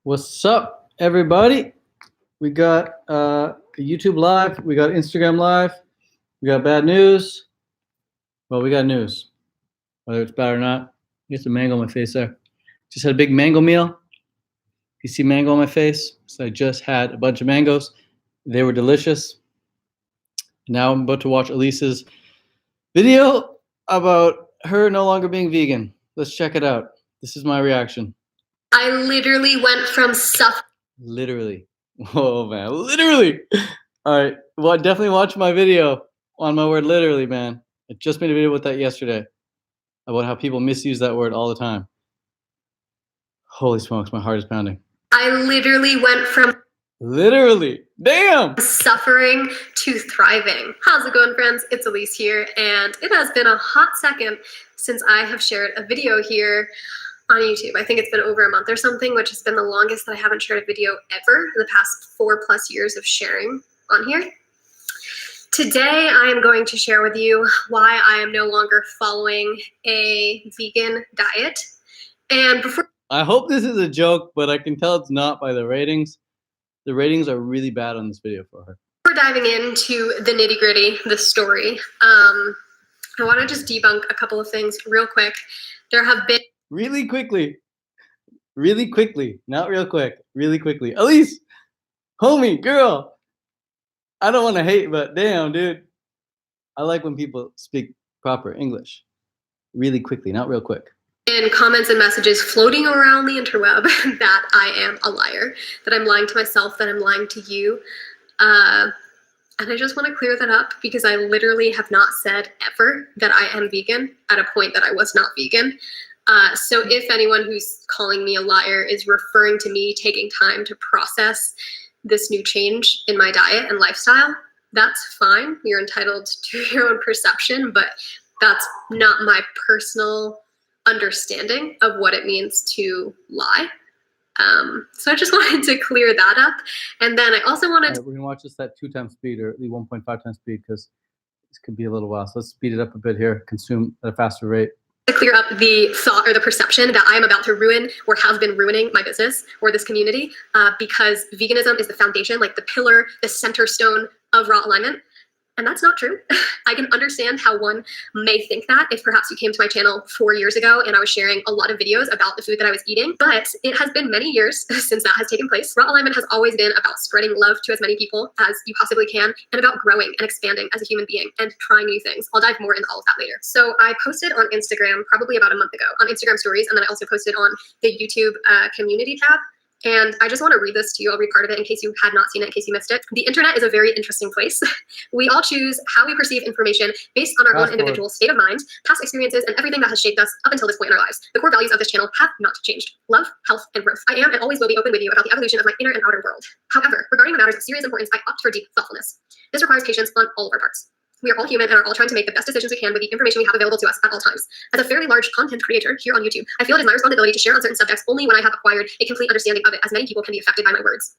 What's up, everybody? We got YouTube Live. We got Instagram Live. We got bad news. Well, we got news. Whether it's bad or not. Get some mango on my face there. Just had a big mango meal. You see mango on my face? So I just had a bunch of mangoes. They were delicious. Now I'm about to watch Alyse's video about her no longer being vegan. Let's check it out. This is my reaction. I literally went from Literally. Whoa, man. Literally. All right. Well, definitely watch my video on my word literally, man. I just made a video with that yesterday about how people misuse that word all the time. Holy smokes, my heart is pounding. I literally went from Literally. Damn. suffering to thriving. How's it going, friends? It's Alyse here, and it has been a hot second since I have shared a video here on YouTube. I think it's been over a month or something, which has been the longest that I haven't shared a video ever in the past 4+ years of sharing on here. Today, I am going to share with you why I am no longer following a vegan diet. And before I hope this is a joke, but I can tell it's not by the ratings. The ratings are really bad on this video for her. Before diving into the nitty-gritty, the story, I want to just debunk a couple of things real quick. There have been Really quickly, not real quick, really quickly. Alyse, homie, girl, I don't want to hate, but damn, dude. I like when people speak proper English. Really quickly, not real quick. And comments and messages floating around the interweb that I am a liar, that I'm lying to myself, that I'm lying to you. And I just want to clear that up because I literally have not said ever that I am vegan at a point that I was not vegan. So if anyone who's calling me a liar is referring to me taking time to process this new change in my diet and lifestyle, that's fine. You're entitled to your own perception, but that's not my personal understanding of what it means to lie. So I just wanted to clear that up. And then I also wanted we're gonna watch this at 2x speed or at least 1.5 times speed because this could be a little while. So let's speed it up a bit here, consume at a faster rate. to clear up the thought or the perception that I am about to ruin or have been ruining my business or this community because veganism is the foundation, like the pillar, the center stone of Raw Alignment. And that's not true. I can understand how one may think that if perhaps you came to my channel 4 years ago and I was sharing a lot of videos about the food that I was eating, but it has been many years since that has taken place. Raw Alignment has always been about spreading love to as many people as you possibly can and about growing and expanding as a human being and trying new things. I'll dive more into all of that later. So I posted on Instagram probably about a month ago on Instagram stories, and then I also posted on the YouTube community tab. And I just want to read this to you. I'll read part of it in case you had not seen it, in case you missed it. The internet is a very interesting place. We all choose how we perceive information based on our own individual state of mind, past experiences, and everything that has shaped us up until this point in our lives. The core values of this channel have not changed. Love, health, and growth. I am and always will be open with you about the evolution of my inner and outer world. However, regarding the matters of serious importance, I opt for deep thoughtfulness. This requires patience on all of our parts. We are all human and are all trying to make the best decisions we can with the information we have available to us at all times. As a fairly large content creator here on YouTube, I feel it is my responsibility to share on certain subjects only when I have acquired a complete understanding of it, as many people can be affected by my words.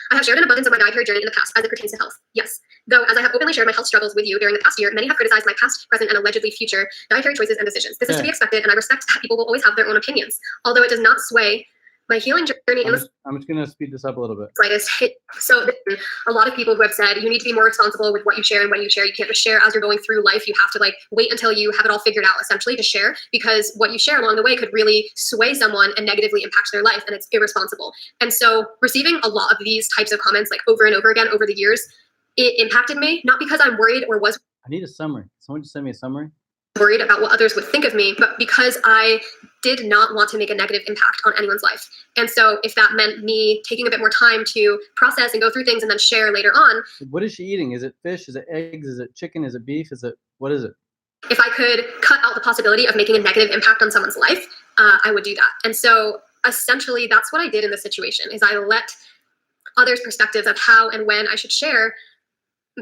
I have shared an abundance of my dietary journey in the past as it pertains to health. Yes. Though, as I have openly shared my health struggles with you during the past year, many have criticized my past, present, and allegedly future dietary choices and decisions. This is to be expected, and I respect that people will always have their own opinions, although it does not sway my healing journey in the I'm just going to speed this up a little bit. slightest. So a lot of people who have said you need to be more responsible with what you share and when you share. You can't just share as you're going through life. You have to wait until you have it all figured out essentially to share, because what you share along the way could really sway someone and negatively impact their life, and it's irresponsible. And so receiving a lot of these types of comments over and over again over the years, it impacted me, not because I'm worried or was I need a summary. Someone just send me a summary. Worried about what others would think of me, but because I did not want to make a negative impact on anyone's life. And so if that meant me taking a bit more time to process and go through things and then share later on. What is she eating? Is it fish? Is it eggs? Is it chicken? Is it beef? What is it? If I could cut out the possibility of making a negative impact on someone's life, I would do that. And so essentially that's what I did in this situation, is I let others' perspectives of how and when I should share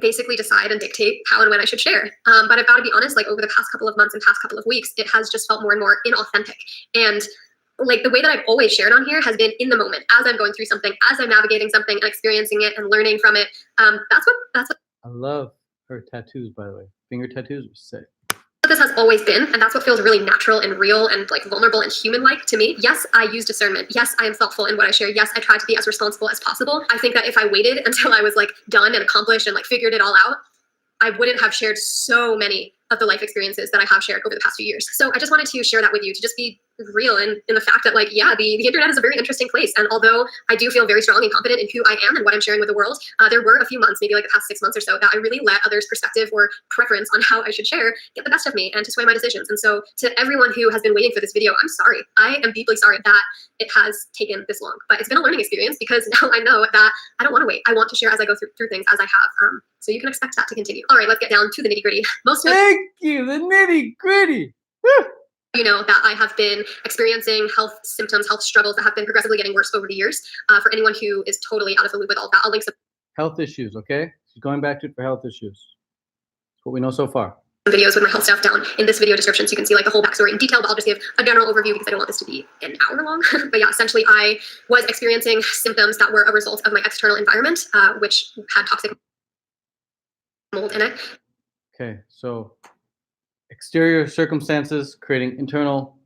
basically decide and dictate how and when I should share. But I've got to be honest, over the past couple of months and past couple of weeks, it has just felt more and more inauthentic. And the way that I've always shared on here has been in the moment, as I'm going through something, as I'm navigating something and experiencing it and learning from it. That's what I love her tattoos, by the way. Finger tattoos are sick. This has always been, and that's what feels really natural and real and like vulnerable and human-like to me. Yes, I use discernment. Yes, I am thoughtful in what I share. Yes, I try to be as responsible as possible. I think that if I waited until I was like done and accomplished and like figured it all out, I wouldn't have shared so many of the life experiences that I have shared over the past few years. So I just wanted to share that with you, to just be real in the fact that like, yeah, the internet is a very interesting place. And although I do feel very strong and confident in who I am and what I'm sharing with the world, there were a few months, maybe like the past 6 months or so, that I really let others' perspective or preference on how I should share get the best of me and to sway my decisions. And so to everyone who has been waiting for this video, I'm sorry. I am deeply sorry that it has taken this long, but it's been a learning experience because now I know that I don't want to wait. I want to share as I go through things as I have. So you can expect that to continue. All right, let's get down to the nitty gritty. Thank you, the nitty gritty. You know that I have been experiencing health symptoms, health struggles that have been progressively getting worse over the years. For anyone who is totally out of the loop with all that, I'll link some Health issues, okay? So going back to it for health issues. That's what we know so far. videos with my health stuff down in this video description so you can see like the whole backstory in detail, but I'll just give a general overview because I don't want this to be an hour long. But yeah, essentially I was experiencing symptoms that were a result of my external environment, which had toxic mold in it. Okay, so exterior circumstances creating internal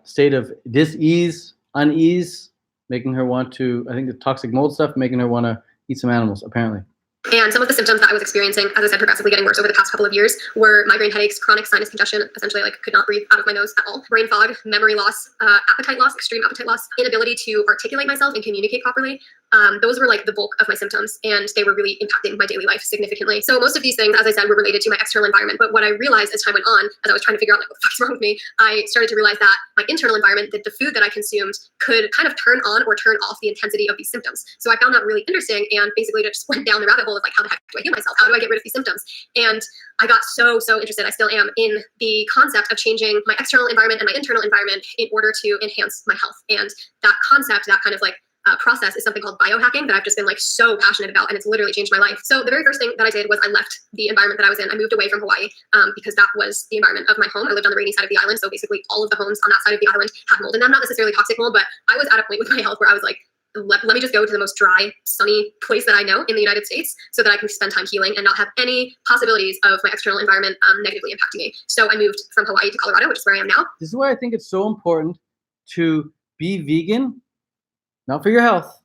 state of dis-ease, unease, making her want to, I think the toxic mold stuff, making her want to eat some animals, apparently. And some of the symptoms that I was experiencing, as I said, progressively getting worse over the past couple of years, were migraine headaches, chronic sinus congestion, essentially like could not breathe out of my nose at all, brain fog, memory loss, appetite loss, extreme appetite loss, inability to articulate myself and communicate properly. Those were like the bulk of my symptoms, and they were really impacting my daily life significantly. So most of these things, as I said, were related to my external environment. But what I realized as time went on, as I was trying to figure out like what the fuck's wrong with me, I started to realize that my internal environment, that the food that I consumed could kind of turn on or turn off the intensity of these symptoms. So I found that really interesting and basically just went down the rabbit hole of like, how the heck do I heal myself? How do I get rid of these symptoms? And I got so interested, I still am, in the concept of changing my external environment and my internal environment in order to enhance my health. And that concept, that kind of like process is something called biohacking that I've just been like so passionate about, and it's literally changed my life. So the very first thing that I did was I left the environment that I was in. I moved away from Hawaii because that was the environment of my home. I lived on the rainy side of the island, so basically all of the homes on that side of the island had mold in them, not necessarily toxic mold, but I was at a point with my health where I was like, let me just go to the most dry, sunny place that I know in the United States so that I can spend time healing and not have any possibilities of my external environment negatively impacting me. So I moved from Hawaii to Colorado, which is where I am now. This is why I think it's so important to be vegan, not for your health,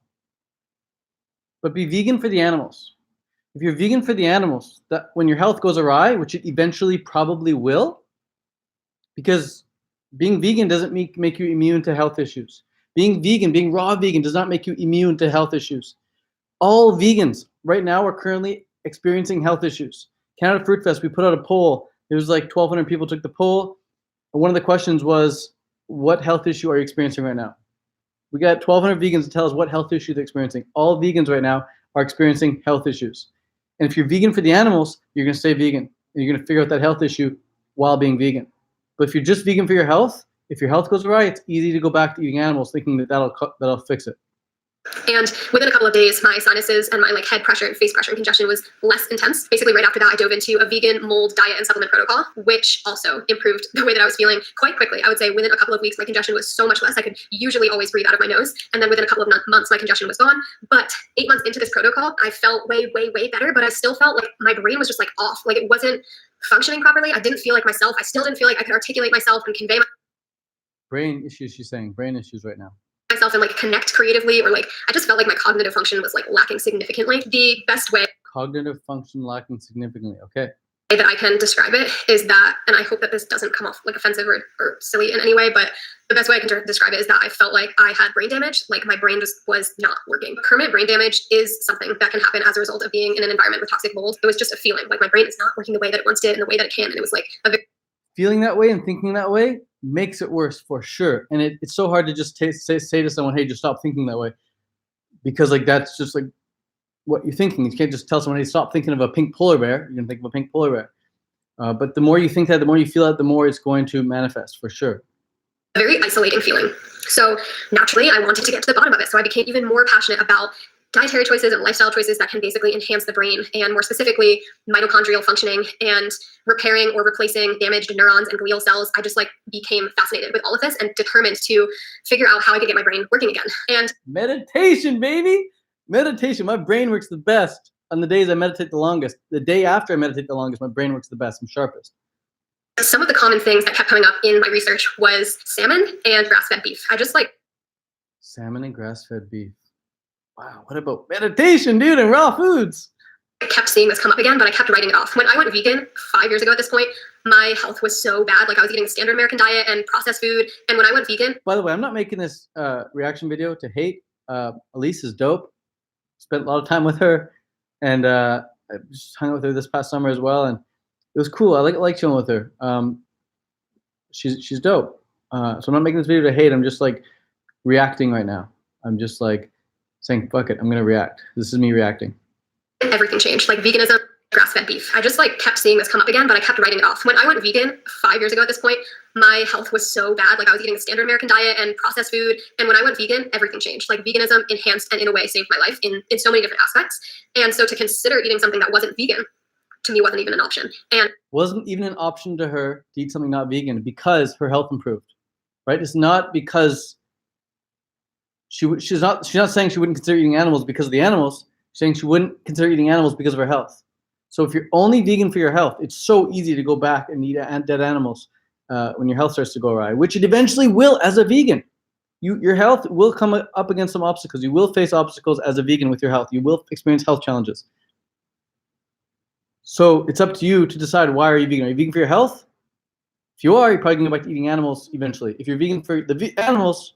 but be vegan for the animals. If you're vegan for the animals, that when your health goes awry, which it eventually probably will, because being vegan doesn't make you immune to health issues. Being vegan, being raw vegan, does not make you immune to health issues. All vegans right now are currently experiencing health issues. Canada Fruit Fest, we put out a poll. It was like 1,200 people took the poll. And one of the questions was, what health issue are you experiencing right now? We got 1,200 vegans to tell us what health issue they're experiencing. All vegans right now are experiencing health issues. And if you're vegan for the animals, you're going to stay vegan. And you're going to figure out that health issue while being vegan. But if you're just vegan for your health, if your health goes awry, it's easy to go back to eating animals thinking that that'll fix it. And within a couple of days, my sinuses and my like head pressure and face pressure and congestion was less intense. Basically, right after that, I dove into a vegan mold diet and supplement protocol, which also improved the way that I was feeling quite quickly. I would say within a couple of weeks, my congestion was so much less. I could usually always breathe out of my nose. And then within a couple of months, my congestion was gone. But 8 months into this protocol, I felt way better, but I still felt like my brain was just like off. Like it wasn't functioning properly. I didn't feel like myself. I still didn't feel like I could articulate myself and convey brain issues, she's saying. Brain issues right now. Myself and like connect creatively, or like I just felt like my cognitive function was like lacking significantly. The best way Cognitive function lacking significantly. Okay. that I can describe it is that, and I hope that this doesn't come off like offensive or silly in any way, but the best way I can describe it is that I felt like I had brain damage, like my brain just was not working. Permanent brain damage is something that can happen as a result of being in an environment with toxic mold. It was just a feeling, like my brain is not working the way that it once did and the way that it can, and it was like feeling that way and thinking that way makes it worse for sure. And it's so hard to just say to someone, hey, just stop thinking that way. Because like that's just like what you're thinking. You can't just tell someone, hey, stop thinking of a pink polar bear. You're going to think of a pink polar bear. But the more you think that, the more you feel that, the more it's going to manifest for sure. a very isolating feeling. So naturally, I wanted to get to the bottom of it. So I became even more passionate about dietary choices and lifestyle choices that can basically enhance the brain, and more specifically mitochondrial functioning and repairing or replacing damaged neurons and glial cells. I just like became fascinated with all of this and determined to figure out how I could get my brain working again. And meditation, baby, meditation. My brain works the best on the days I meditate the longest. The day after I meditate the longest, my brain works the best and sharpest. Some of the common things that kept coming up in my research was salmon and grass-fed beef. I just like Salmon and grass-fed beef. Wow, what about meditation, dude, and raw foods? I kept seeing this come up again, but I kept writing it off. When I went vegan 5 years ago at this point, my health was so bad. Like I was eating the standard American diet and processed food. And when I went vegan, by the way, I'm not making this reaction video to hate. Alyse is dope. Spent a lot of time with her, and I just hung out with her this past summer as well, and it was cool. I like chilling with her. She's dope. So I'm not making this video to hate. I'm just like reacting right now. I'm just like saying, fuck it, I'm gonna react. This is me reacting. Everything changed. Like veganism, grass-fed beef. I just like kept seeing this come up again, but I kept writing it off. When I went vegan 5 years ago at this point, my health was so bad. Like I was eating the standard American diet and processed food. And when I went vegan, everything changed. Like veganism enhanced and in a way saved my life in so many different aspects. And so to consider eating something that wasn't vegan, to me wasn't even an option. And wasn't even an option to her to eat something not vegan because her health improved, right? It's not because she's not saying she wouldn't consider eating animals because of the animals. She's saying she wouldn't consider eating animals because of her health. So if you're only vegan for your health, it's so easy to go back and eat dead animals when your health starts to go awry, which it eventually will as a vegan. Your health will come up against some obstacles. You will face obstacles as a vegan with your health. You will experience health challenges. So it's up to you to decide, why are you vegan? Are you vegan for your health? If you are, you're probably going to go back to eating animals eventually. If you're vegan for the animals,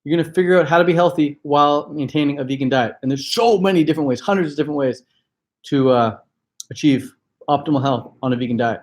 you're going to figure out how to be healthy while maintaining a vegan diet. And there's so many different ways, hundreds of different ways to achieve optimal health on a vegan diet.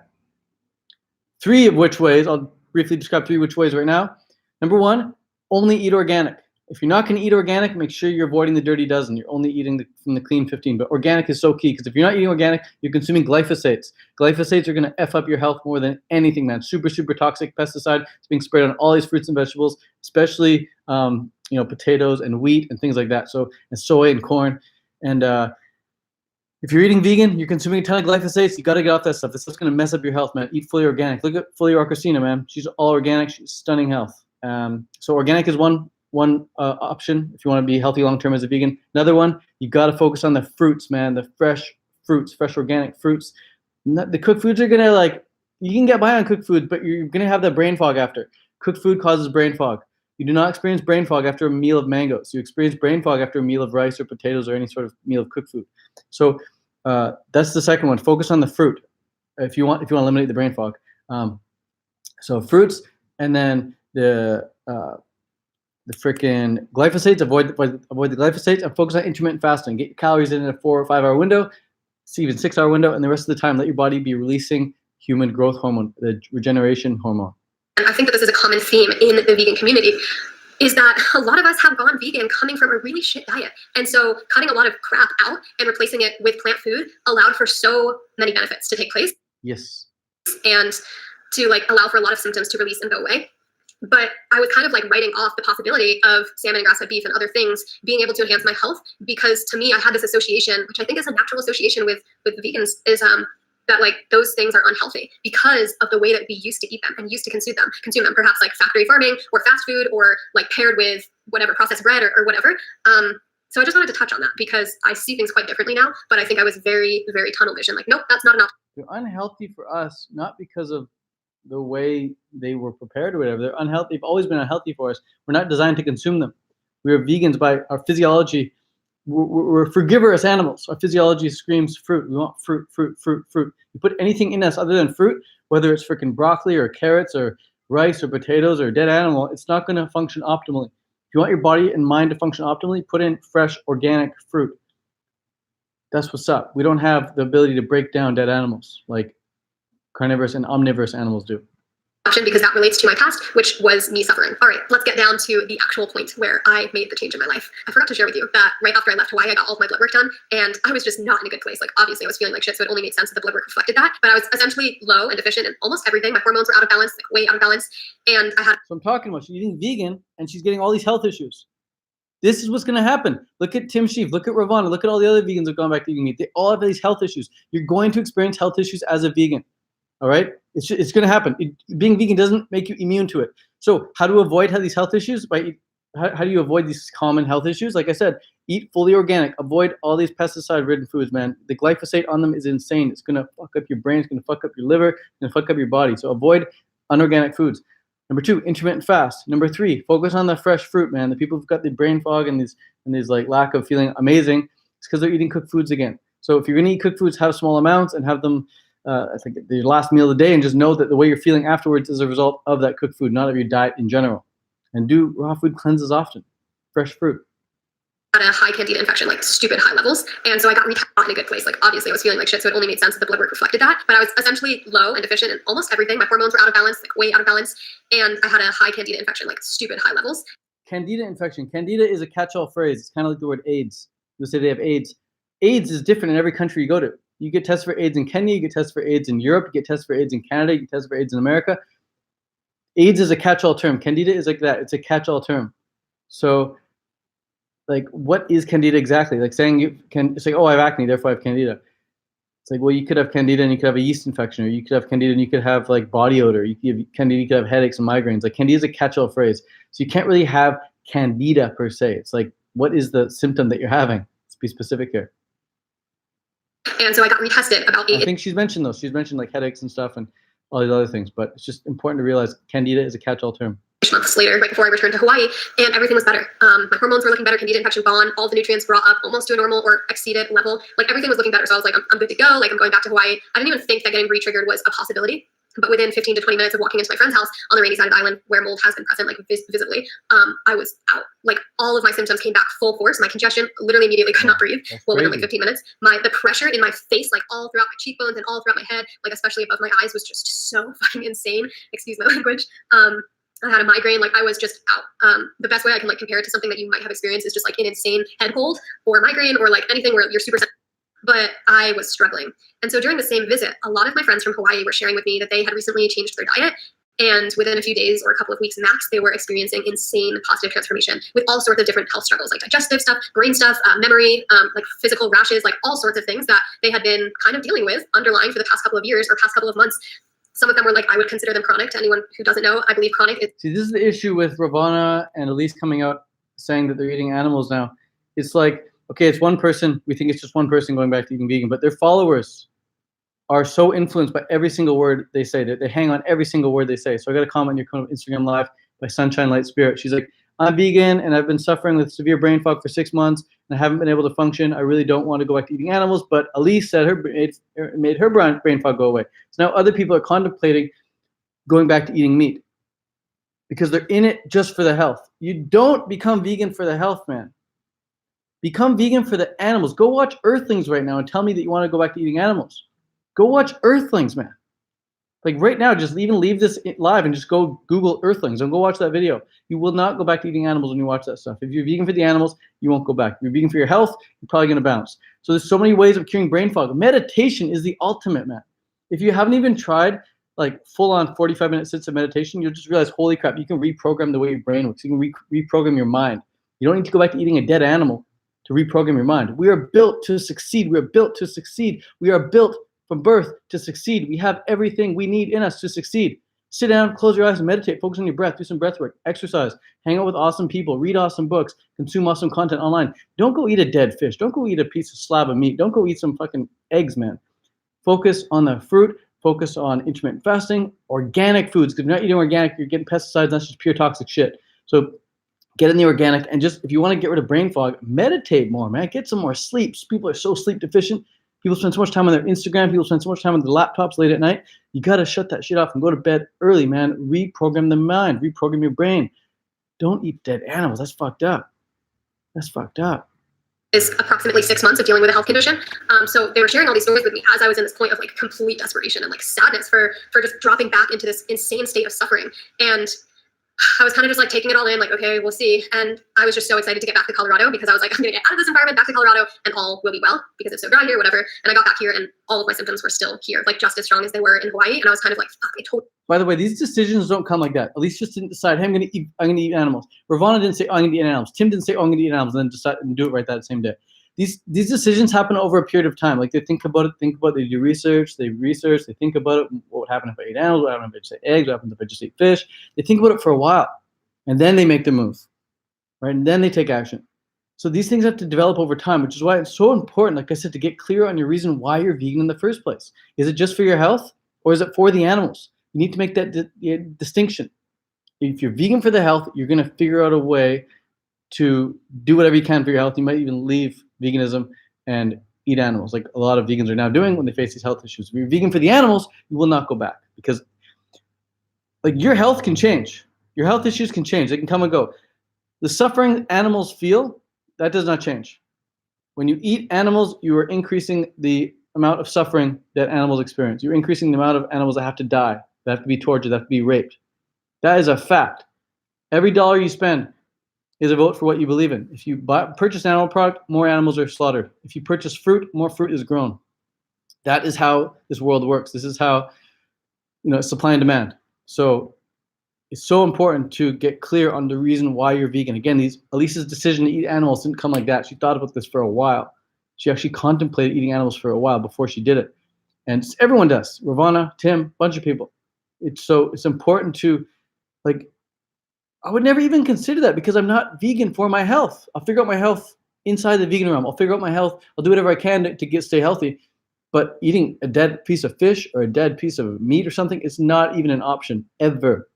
Three of which ways, I'll briefly describe three which ways right now. Number one, only eat organic. If you're not going to eat organic, make sure you're avoiding the dirty dozen. You're only eating from the clean 15. But organic is so key, because if you're not eating organic, you're consuming glyphosates. Glyphosates are going to F up your health more than anything, man. Super, super toxic pesticide. It's being sprayed on all these fruits and vegetables, especially potatoes and wheat and things like that. So, and soy and corn. And if you're eating vegan, you're consuming a ton of glyphosates. You got to get off that stuff. This stuff's going to mess up your health, man. Eat fully organic. Look at fully Christina, man. She's all organic. She's stunning health. So organic is one option if you want to be healthy long term as a vegan. Another one, you got to focus on the fruits, man. The fresh fruits, fresh organic fruits. The cooked foods are gonna, you can get by on cooked food, but you're gonna have that brain fog after. Cooked food causes brain fog. You do not experience brain fog after a meal of mangoes. You experience brain fog after a meal of rice or potatoes or any sort of meal of cooked food. So that's the second one. Focus on the fruit if you want to eliminate the brain fog. So fruits, and then the freaking glyphosates. Avoid the glyphosates, and focus on intermittent fasting. Get your calories in a 4 or 5 hour window, even 6 hour window, and the rest of the time let your body be releasing human growth hormone, the regeneration hormone. And I think that this is a common theme in the vegan community, is that a lot of us have gone vegan coming from a really shit diet. And so cutting a lot of crap out and replacing it with plant food allowed for so many benefits to take place. Yes. And to allow for a lot of symptoms to release and go away. But I was kind of writing off the possibility of salmon and grass-fed beef and other things being able to enhance my health, because to me, I had this association, which I think is a natural association with vegans, is that those things are unhealthy because of the way that we used to eat them and used to consume them, perhaps factory farming or fast food or paired with whatever processed bread or whatever. So I just wanted to touch on that because I see things quite differently now, but I think I was very, very tunnel vision. Nope, that's not enough. They're unhealthy for us, not because of the way they were prepared or whatever. They're unhealthy. They've always been unhealthy for us. We're not designed to consume them. We are vegans by our physiology. We're frugivorous animals. Our physiology screams fruit. We want fruit, fruit, fruit, fruit. You put anything in us other than fruit, whether it's freaking broccoli or carrots or rice or potatoes or a dead animal, it's not going to function optimally. If you want your body and mind to function optimally, put in fresh, organic fruit. That's what's up. We don't have the ability to break down dead animals like carnivorous and omnivorous animals do. Because that relates to my past, which was me suffering. All right, let's get down to the actual point where I made the change in my life. I forgot to share with you that right after I left Hawaii, I got all of my blood work done, and I was just not in a good place. Obviously, I was feeling like shit, so it only made sense that the blood work reflected that. But I was essentially low and deficient in almost everything. My hormones were out of balance, way out of balance, and I had. So I'm talking about, she's eating vegan, and she's getting all these health issues. This is what's going to happen. Look at Tim Sheaf. Look at Ravana. Look at all the other vegans who've gone back to eating meat. They all have these health issues. You're going to experience health issues as a vegan. All right, it's going to happen. Being vegan doesn't make you immune to it. So how to avoid these health issues? By how do you avoid these common health issues? Like I said, eat fully organic. Avoid all these pesticide-ridden foods, man. The glyphosate on them is insane. It's gonna fuck up your brain. It's gonna fuck up your liver. It's gonna fuck up your body. So avoid unorganic foods. Number 2, intermittent fast. Number 3, focus on the fresh fruit, man. The people who've got the brain fog and these like lack of feeling amazing, it's because they're eating cooked foods again. So if you're gonna eat cooked foods, have small amounts and have them I think your last meal of the day, and just know that the way you're feeling afterwards is a result of that cooked food, not of your diet in general. And do raw food cleanses often. Fresh fruit. Had a high candida infection, like stupid high levels. And so I got not in a good place. Like obviously I was feeling like shit, so it only made sense that the blood work reflected that. But I was essentially low and deficient in almost everything. My hormones were out of balance, like way out of balance. And I had a high candida infection, like stupid high levels. Candida infection. Candida is a catch-all phrase. It's kind of like the word AIDS. You'll say they have AIDS. AIDS is different in every country you go to. You get tested for AIDS in Kenya, you get tested for AIDS in Europe, you get tested for AIDS in Canada, you get tested for AIDS in America. AIDS is a catch-all term. Candida is like that. It's a catch-all term. So, like, what is Candida exactly? Like saying it's like, oh, I have acne, therefore I have Candida. It's like, well, you could have Candida and you could have a yeast infection, or you could have Candida and you could have like body odor. You could have Candida, you could have headaches and migraines. Like Candida is a catch-all phrase. So you can't really have Candida per se. It's like, what is the symptom that you're having? Let's be specific here. And so I got retested about 8. I think she's mentioned those. She's mentioned like headaches and stuff and all these other things, but it's just important to realize Candida is a catch-all term. Months later, right before I returned to Hawaii, and everything was better. My hormones were looking better, candida infection gone, all the nutrients brought up almost to a normal or exceeded level. Like everything was looking better. So I was like, I'm good to go. Like I'm going back to Hawaii. I didn't even think that getting re-triggered was a possibility. But within 15 to 20 minutes of walking into my friend's house on the rainy side of the island where mold has been present, like visibly, I was out. Like all of my symptoms came back full force. My congestion, literally immediately could not breathe. Within like 15 minutes, the pressure in my face, like all throughout my cheekbones and all throughout my head, like especially above my eyes, was just so fucking insane. Excuse my language. I had a migraine, like I was just out. The best way I can like compare it to something that you might have experienced is just like an insane head cold or migraine or like anything where you're super. But I was struggling. And so during the same visit, a lot of my friends from Hawaii were sharing with me that they had recently changed their diet. And within a few days or a couple of weeks max, they were experiencing insane positive transformation with all sorts of different health struggles, like digestive stuff, brain stuff, memory, like physical rashes, like all sorts of things that they had been kind of dealing with underlying for the past couple of years or past couple of months. Some of them were like, I would consider them chronic. To anyone who doesn't know, I believe chronic is. See, this is the issue with Ravana and Alyse coming out saying that they're eating animals now. It's like, okay, it's one person. We think it's just one person going back to eating vegan, but their followers are so influenced by every single word they say that they hang on every single word they say. So I got a comment in your Instagram live by Sunshine Light Spirit. She's like, I'm vegan and I've been suffering with severe brain fog for 6 months and I haven't been able to function. I really don't want to go back to eating animals, but Alyse said it made her brain fog go away. So now other people are contemplating going back to eating meat because they're in it just for the health. You don't become vegan for the health, man. Become vegan for the animals. Go watch Earthlings right now and tell me that you want to go back to eating animals. Go watch Earthlings, man. Like right now, just even leave this live and just go Google Earthlings and go watch that video. You will not go back to eating animals when you watch that stuff. If you're vegan for the animals, you won't go back. If you're vegan for your health, you're probably going to bounce. So there's so many ways of curing brain fog. Meditation is the ultimate, man. If you haven't even tried like full-on 45-minute sits of meditation, you'll just realize, holy crap, you can reprogram the way your brain works. You can reprogram your mind. You don't need to go back to eating a dead animal to reprogram your mind. We are built to succeed. We are built to succeed. We are built from birth to succeed. We have everything we need in us to succeed. Sit down, close your eyes, and meditate. Focus on your breath. Do some breath work. Exercise. Hang out with awesome people. Read awesome books. Consume awesome content online. Don't go eat a dead fish. Don't go eat a piece of slab of meat. Don't go eat some fucking eggs, man. Focus on the fruit. Focus on intermittent fasting. Organic foods. Because if you're not eating organic, you're getting pesticides. That's just pure toxic shit. So get in the organic. And just, if you want to get rid of brain fog, meditate more, man. Get some more sleep. People are so sleep deficient. People spend so much time on their Instagram. People spend so much time on their laptops late at night. You got to shut that shit off and go to bed early, man. Reprogram the mind. Reprogram your brain. Don't eat dead animals. That's fucked up. That's fucked up. Is approximately 6 months of dealing with a health condition. So they were sharing all these stories with me as I was in this point of like complete desperation and like sadness for just dropping back into this insane state of suffering. And I was kind of just like taking it all in, like, okay, we'll see. And I was just so excited to get back to Colorado because I was like, I'm gonna get out of this environment, back to Colorado, and all will be well because it's so dry here, whatever. And I got back here and all of my symptoms were still here, like just as strong as they were in Hawaii. And I was kind of like, fuck, I totally. By the way, these decisions don't come like that. Alyse just didn't decide, hey, I'm gonna eat animals. Ravana didn't say, oh, I'm gonna eat animals. Tim didn't say, oh, I'm gonna eat animals, and then decide and do it right that same day. These decisions happen over a period of time. Like they think about it, they do research, they think about it. What would happen if I ate animals? What would happen if I just ate eggs? What happens if I just ate fish? They think about it for a while. And then they make the move. right? And then they take action. So these things have to develop over time, which is why it's so important, like I said, to get clear on your reason why you're vegan in the first place. Is it just for your health, or is it for the animals? You need to make that distinction. If you're vegan for the health, you're going to figure out a way to do whatever you can for your health. You might even leave veganism and eat animals, like a lot of vegans are now doing when they face these health issues. If you're vegan for the animals, you will not go back, because like your health can change. Your health issues can change. They can come and go. The suffering animals feel, that does not change. When you eat animals, you are increasing the amount of suffering that animals experience. You're increasing the amount of animals that have to die, that have to be tortured, that have to be raped. That is a fact. Every dollar you spend is a vote for what you believe in. If you purchase an animal product, more animals are slaughtered. If you purchase fruit, more fruit is grown. That is how this world works. This is how, supply and demand. So it's so important to get clear on the reason why you're vegan. Again, Alyse's decision to eat animals didn't come like that. She thought about this for a while. She actually contemplated eating animals for a while before she did it. And everyone does. Ravana, Tim, bunch of people. It's important to, like, I would never even consider that, because I'm not vegan for my health. I'll figure out my health inside the vegan realm. I'll figure out my health. I'll do whatever I can to stay healthy. But eating a dead piece of fish or a dead piece of meat or something, it's not even an option ever.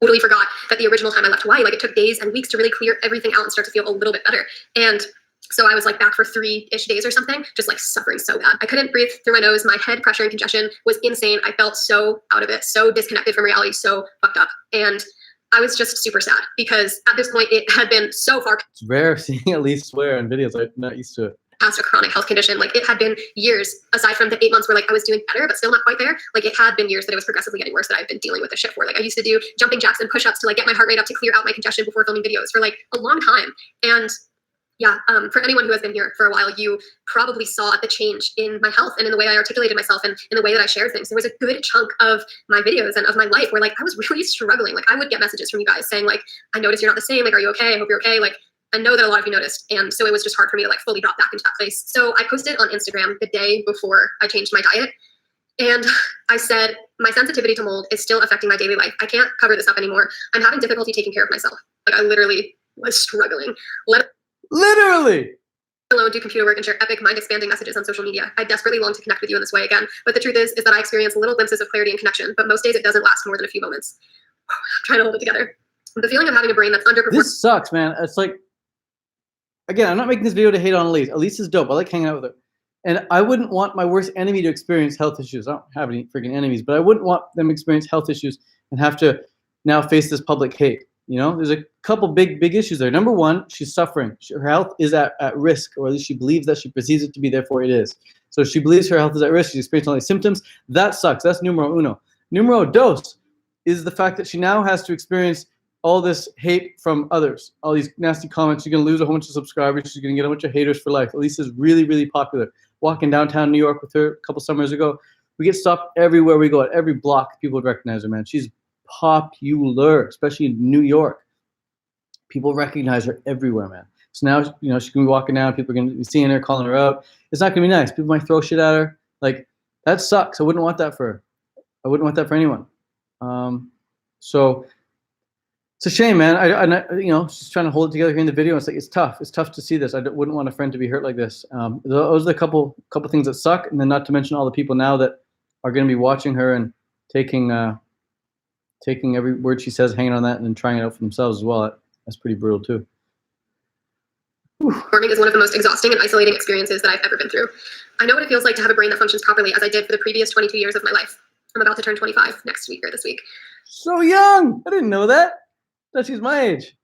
Totally forgot that the original time I left Hawaii, like, it took days and weeks to really clear everything out and start to feel a little bit better. And so I was like back for 3-ish days or something, just like suffering so bad. I couldn't breathe through my nose. My head pressure and congestion was insane. I felt so out of it, so disconnected from reality, so fucked up. And I was just super sad, because at this point it had been so far. It's rare seeing Alyse swear in videos. I'm not used to it. Past a chronic health condition. Like, it had been years, aside from the 8 months where like I was doing better, but still not quite there. Like, it had been years that it was progressively getting worse, that I've been dealing with this shit for. Like, I used to do jumping jacks and push-ups to like get my heart rate up to clear out my congestion before filming videos for like a long time. And yeah, for anyone who has been here for a while, you probably saw the change in my health and in the way I articulated myself and in the way that I shared things. There was a good chunk of my videos and of my life where like I was really struggling. Like, I would get messages from you guys saying like, I noticed you're not the same. Like, are you okay? I hope you're okay. Like, I know that a lot of you noticed. And so it was just hard for me to like fully drop back into that place. So I posted on Instagram the day before I changed my diet. And I said, my sensitivity to mold is still affecting my daily life. I can't cover this up anymore. I'm having difficulty taking care of myself. Like, I literally was struggling. Literally. Alone do computer work and share epic mind-expanding messages on social media. I desperately long to connect with you in this way again. But the truth is that I experience little glimpses of clarity and connection. But most days it doesn't last more than a few moments. I'm trying to hold it together. The feeling of having a brain that's underperformed. This sucks, man. It's like, again, I'm not making this video to hate on Alyse. Alyse is dope. I like hanging out with her. And I wouldn't want my worst enemy to experience health issues. I don't have any freaking enemies, but I wouldn't want them to experience health issues and have to now face this public hate. There's a couple big issues there. Number one, she's suffering. Her health is at risk, or at least she believes that, she perceives it to be, therefore it is. So she believes her health is at risk. She's experiencing all these symptoms. That sucks. That's numero uno. Numero dos is the fact that she now has to experience all this hate from others, all these nasty comments. She's going to lose a whole bunch of subscribers. She's going to get a bunch of haters for life. Alyse is really, really popular. Walking downtown New York with her a couple summers ago, we get stopped everywhere we go. At every block, people would recognize her, man. She's popular, especially in New York. People recognize her everywhere, man. So now, she can be walking down. People are going to be seeing her, calling her out. It's not going to be nice. People might throw shit at her. Like, that sucks. I wouldn't want that for her. I wouldn't want that for anyone. So it's a shame, man. She's trying to hold it together here in the video. It's like, it's tough. It's tough to see this. I wouldn't want a friend to be hurt like this. Those are the couple things that suck. And then not to mention all the people now that are going to be watching her and taking every word she says, hanging on that, and then trying it out for themselves as well. That's pretty brutal too. Farming is one of the most exhausting and isolating experiences that I've ever been through. I know what it feels like to have a brain that functions properly, as I did for the previous 22 years of my life. I'm about to turn 25 next week or this week. So young! I didn't know that. I thought she's my age.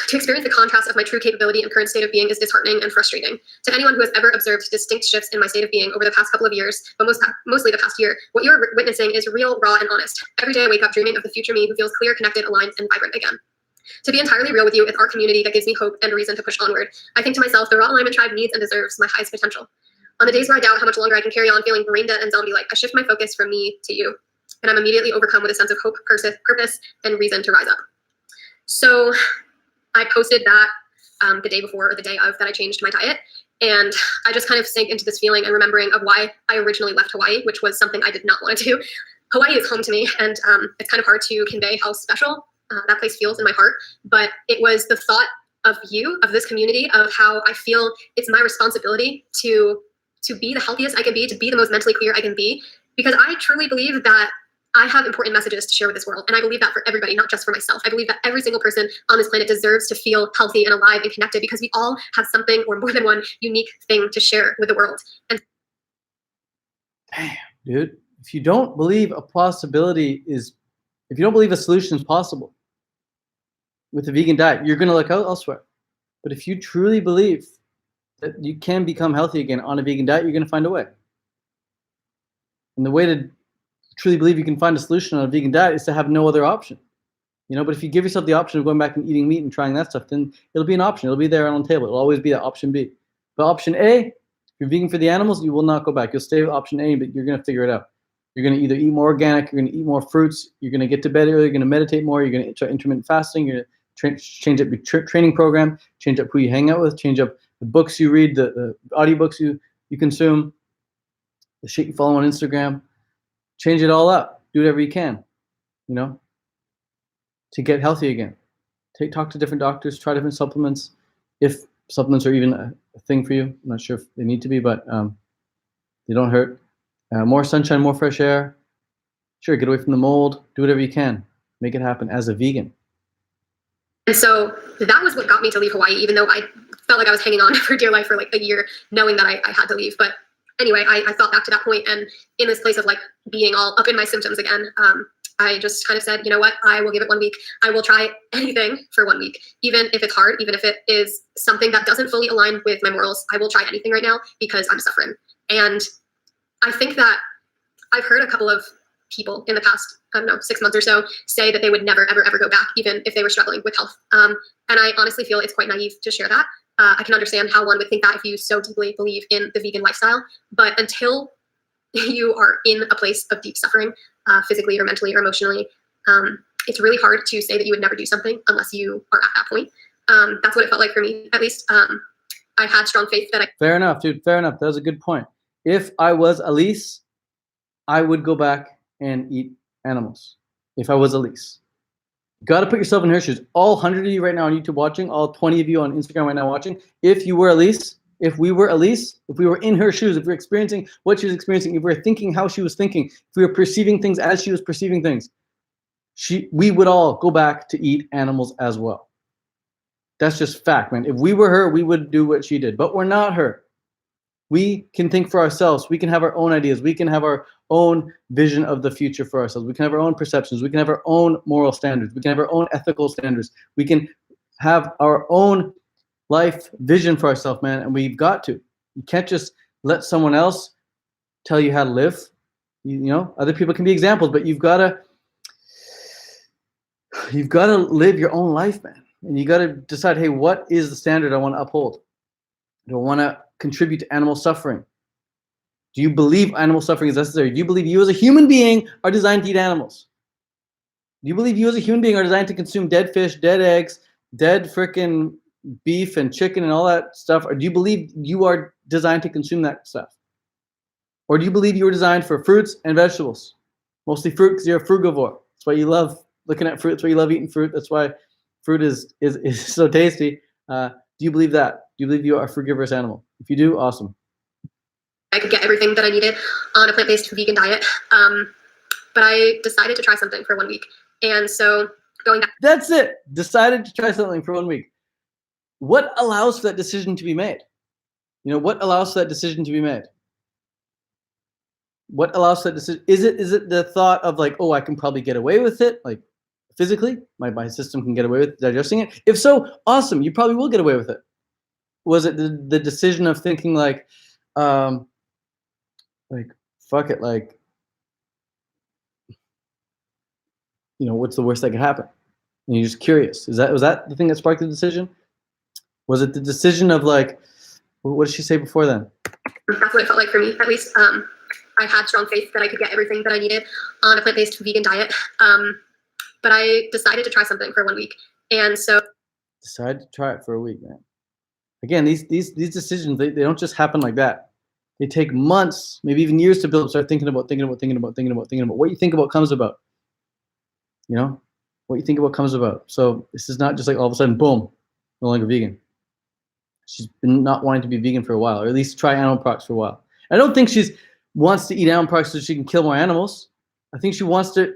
To experience the contrast of my true capability and current state of being is disheartening and frustrating. To anyone who has ever observed distinct shifts in my state of being over the past couple of years, but mostly the past year, what you're witnessing is real, raw, and honest. Every day I wake up dreaming of the future me who feels clear, connected, aligned, and vibrant again. To be entirely real with you, it's our community that gives me hope and reason to push onward. I think to myself, the Raw Alignment Tribe needs and deserves my highest potential. On the days where I doubt how much longer I can carry on feeling brain dead and zombie-like, I shift my focus from me to you. And I'm immediately overcome with a sense of hope, purpose, and reason to rise up. So I posted that the day before or the day of that I changed my diet. And I just kind of sank into this feeling and remembering of why I originally left Hawaii, which was something I did not want to do. Hawaii is home to me, and it's kind of hard to convey how special that place feels in my heart. But it was the thought you, of this community, of how I feel it's my responsibility to be the healthiest I can be, to be the most mentally clear I can be, because I truly believe that I have important messages to share with this world. And I believe that for everybody, not just for myself. I believe that every single person on this planet deserves to feel healthy and alive and connected, because we all have something or more than one unique thing to share with the world. And damn, dude, if you don't believe a possibility is, if you don't believe a solution is possible with a vegan diet, you're going to look out elsewhere. But if you truly believe that you can become healthy again on a vegan diet, you're going to find a way. And the way to truly believe you can find a solution on a vegan diet is to have no other option. You know, but if you give yourself the option of going back and eating meat and trying that stuff, then it'll be an option. It'll be there on the table. It'll always be that option B. But option A, if you're vegan for the animals, you will not go back. You'll stay with option A, but you're going to figure it out. You're going to either eat more organic, you're going to eat more fruits, you're going to get to bed early, you're going to meditate more, you're going to try intermittent fasting, you're going to change up your training program, change up who you hang out with, change up the books you read, the audiobooks you consume, the shit you follow on Instagram. Change it all up. Do whatever you can, you know, to get healthy again. Talk to different doctors, try different supplements, if supplements are even a thing for you. I'm not sure if they need to be, but they don't hurt. More sunshine, more fresh air. Sure, get away from the mold. Do whatever you can. Make it happen as a vegan. And so that was what got me to leave Hawaii, even though I felt like I was hanging on for dear life for like a year, knowing that I had to leave. But anyway, I thought back to that point, and in this place of like being all up in my symptoms again, I just kind of said, you know what, I will give it 1 week. I will try anything for 1 week, even if it's hard, even if it is something that doesn't fully align with my morals. I will try anything right now because I'm suffering. And I think that I've heard a couple of people in the past, I don't know, 6 months or so, say that they would never, ever, ever go back, even if they were struggling with health. And I honestly feel it's quite naive to share that. I can understand how one would think that if you so deeply believe in the vegan lifestyle, but until you are in a place of deep suffering, physically or mentally or emotionally, it's really hard to say that you would never do something unless you are at that point. That's what it felt like for me, at least. I had strong faith that Fair enough, dude. Fair enough. That was a good point. If I was Alyse, I would go back and eat animals. If I was Alyse. Got to put yourself in her shoes. All 100 of you right now on YouTube watching, all 20 of you on Instagram right now watching, if you were Alyse, if we were Alyse, if we were in her shoes, if we were experiencing what she was experiencing, if we were thinking how she was thinking, if we were perceiving things as she was perceiving things, we would all go back to eat animals as well. That's just fact, man. If we were her, we would do what she did, but we're not her. We can think for ourselves. We can have our own ideas. We can have our own vision of the future for ourselves. We can have our own perceptions. We can have our own moral standards. We can have our own ethical standards. We can have our own life vision for ourselves, man, and we've got to. You can't just let someone else tell you how to live. You know, other people can be examples, but you've got to live your own life, man. And you got to decide, hey, what is the standard I want to uphold? Do I want to contribute to animal suffering? Do you believe animal suffering is necessary? Do you believe you as a human being are designed to eat animals? Do you believe you as a human being are designed to consume dead fish, dead eggs, dead frickin' beef and chicken and all that stuff? Or do you believe you are designed to consume that stuff? Or do you believe you were designed for fruits and vegetables? Mostly fruit because you're a frugivore. That's why you love looking at fruit. That's why you love eating fruit. That's why fruit is so tasty. Do you believe that? Do you believe you are a frugivorous animal? If you do, awesome. I could get everything that I needed on a plant-based vegan diet. But I decided to try something for 1 week. And so going back. That's it. Decided to try something for 1 week. What allows for that decision to be made? You know, what allows for that decision to be made? What allows for that decision? Is it the thought of like, oh, I can probably get away with it? Like physically, my system can get away with digesting it. If so, awesome. You probably will get away with it. Was it the decision of thinking like fuck it, like, you know, what's the worst that could happen? And you're just curious. Was that the thing that sparked the decision? Was it the decision of like, what did she say before then? That's what it felt like for me, at least. I had strong faith that I could get everything that I needed on a plant-based vegan diet. But I decided to try something for 1 week. And so decided to try it for a week, man. Again, these decisions, they don't just happen like that. They take months, maybe even years to build up. Start thinking about what you think about comes about. You know, what you think about comes about. So this is not just like all of a sudden, boom. no longer vegan. She's been not wanting to be vegan for a while, or at least try animal products for a while. I don't think she wants to eat animal products so she can kill more animals. I think she wants to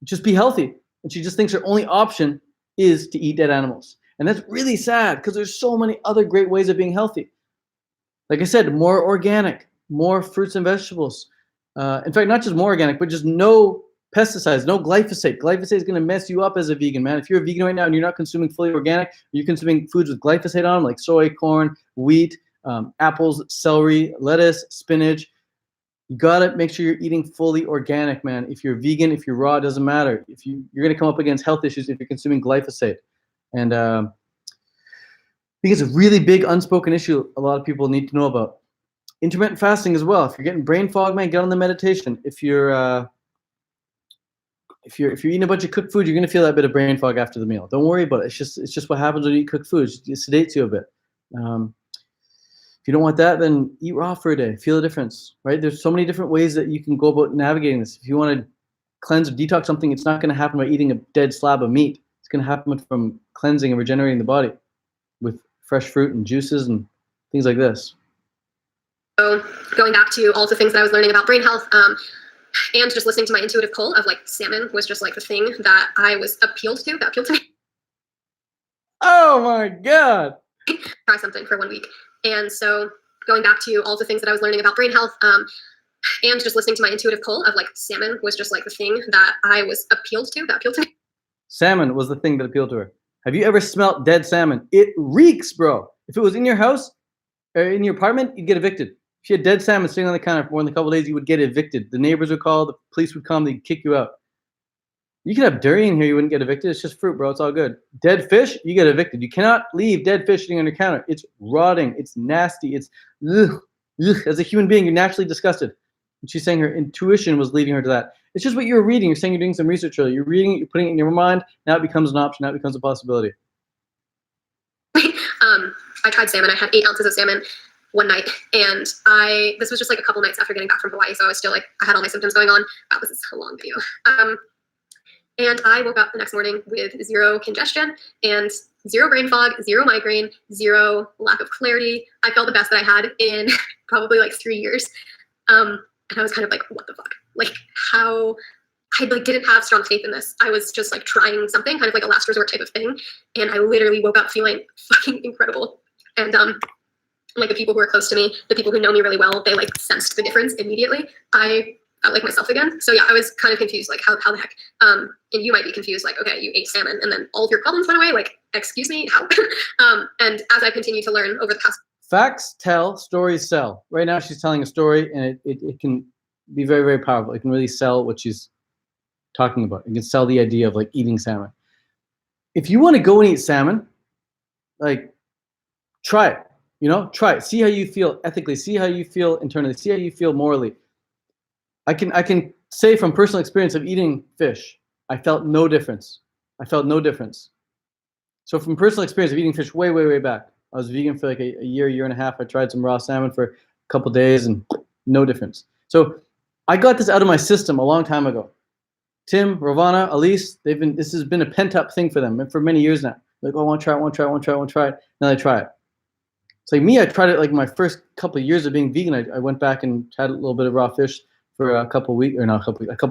just be healthy. And she just thinks her only option is to eat dead animals. And that's really sad because there's so many other great ways of being healthy. Like I said, more organic, more fruits and vegetables. In fact, not just more organic, but just no pesticides, no glyphosate. Glyphosate is going to mess you up as a vegan, man. If you're a vegan right now and you're not consuming fully organic, you're consuming foods with glyphosate on them, like soy, corn, wheat, apples, celery, lettuce, spinach. You gotta make sure you're eating fully organic, man. If you're vegan, if you're raw, it doesn't matter. You're gonna come up against health issues if you're consuming glyphosate. And I think it's a really big unspoken issue a lot of people need to know about. Intermittent fasting as well. If you're getting brain fog, man, get on the meditation. If you're eating a bunch of cooked food, you're gonna feel that bit of brain fog after the meal. Don't worry about it. It's just what happens when you eat cooked food. It sedates you a bit. If you don't want that, then eat raw for a day. Feel the difference, right? There's so many different ways that you can go about navigating this. If you want to cleanse or detox something, it's not going to happen by eating a dead slab of meat. It's going to happen from cleansing and regenerating the body with fresh fruit and juices and things like this. So going back to all the things that I was learning about brain health, and just listening to my intuitive pull of like salmon was just like the thing that I was that appealed to me. Oh my God. Try something for 1 week. And so going back to all the things that I was learning about brain health, and just listening to my intuitive pull of like salmon was just like the thing that I was that appealed to me. Salmon was the thing that appealed to her. Have you ever smelt dead salmon? It reeks, bro. If it was in your house or in your apartment, you'd get evicted. If you had dead salmon sitting on the counter for more than a couple of days, you would get evicted. The neighbors would call, the police would come, they'd kick you out. You could have durian here, you wouldn't get evicted. It's just fruit, bro. It's all good. Dead fish, you get evicted. You cannot leave dead fish sitting on your counter. It's rotting. It's nasty. It's ugh. As a human being, you're naturally disgusted. And she's saying her intuition was leading her to that. It's just what you're reading. You're saying you're doing some research earlier. You're reading it, you're putting it in your mind. Now it becomes an option. Now it becomes a possibility. I tried salmon. I had 8 ounces of salmon one night, and this was just like a couple nights after getting back from Hawaii, so I was still like, I had all my symptoms going on. That was a long video. And I woke up the next morning with 0 congestion and 0 brain fog, 0 migraine, 0 lack of clarity. I felt the best that I had in probably like 3 years. And I was kind of like, what the fuck? Like how I like didn't have strong faith in this. I was just like trying something, kind of like a last resort type of thing. And I literally woke up feeling fucking incredible. And like the people who are close to me, the people who know me really well, they like sensed the difference immediately. I felt like myself again. So yeah, I was kind of confused, like how the heck? And you might be confused, like, okay, you ate salmon and then all of your problems went away. Like, excuse me, how? And as I continue to learn over the past. Facts tell, stories sell. Right now she's telling a story and it can be very, very powerful. It can really sell what she's talking about. It can sell the idea of like eating salmon. If you want to go and eat salmon, like try it, try it. See how you feel ethically, see how you feel internally, see how you feel morally. I can say from personal experience of eating fish, I felt no difference. So from personal experience of eating fish way, way, way back, I was vegan for like a year and a half. I tried some raw salmon for a couple days and no difference. So I got this out of my system a long time ago. Tim, Ravana, Alyse, this has been a pent up thing for them for many years now. Like, oh, I want to try it. Then I try it. It's like me, I tried it like my first couple of years of being vegan. I went back and had a little bit of raw fish for a couple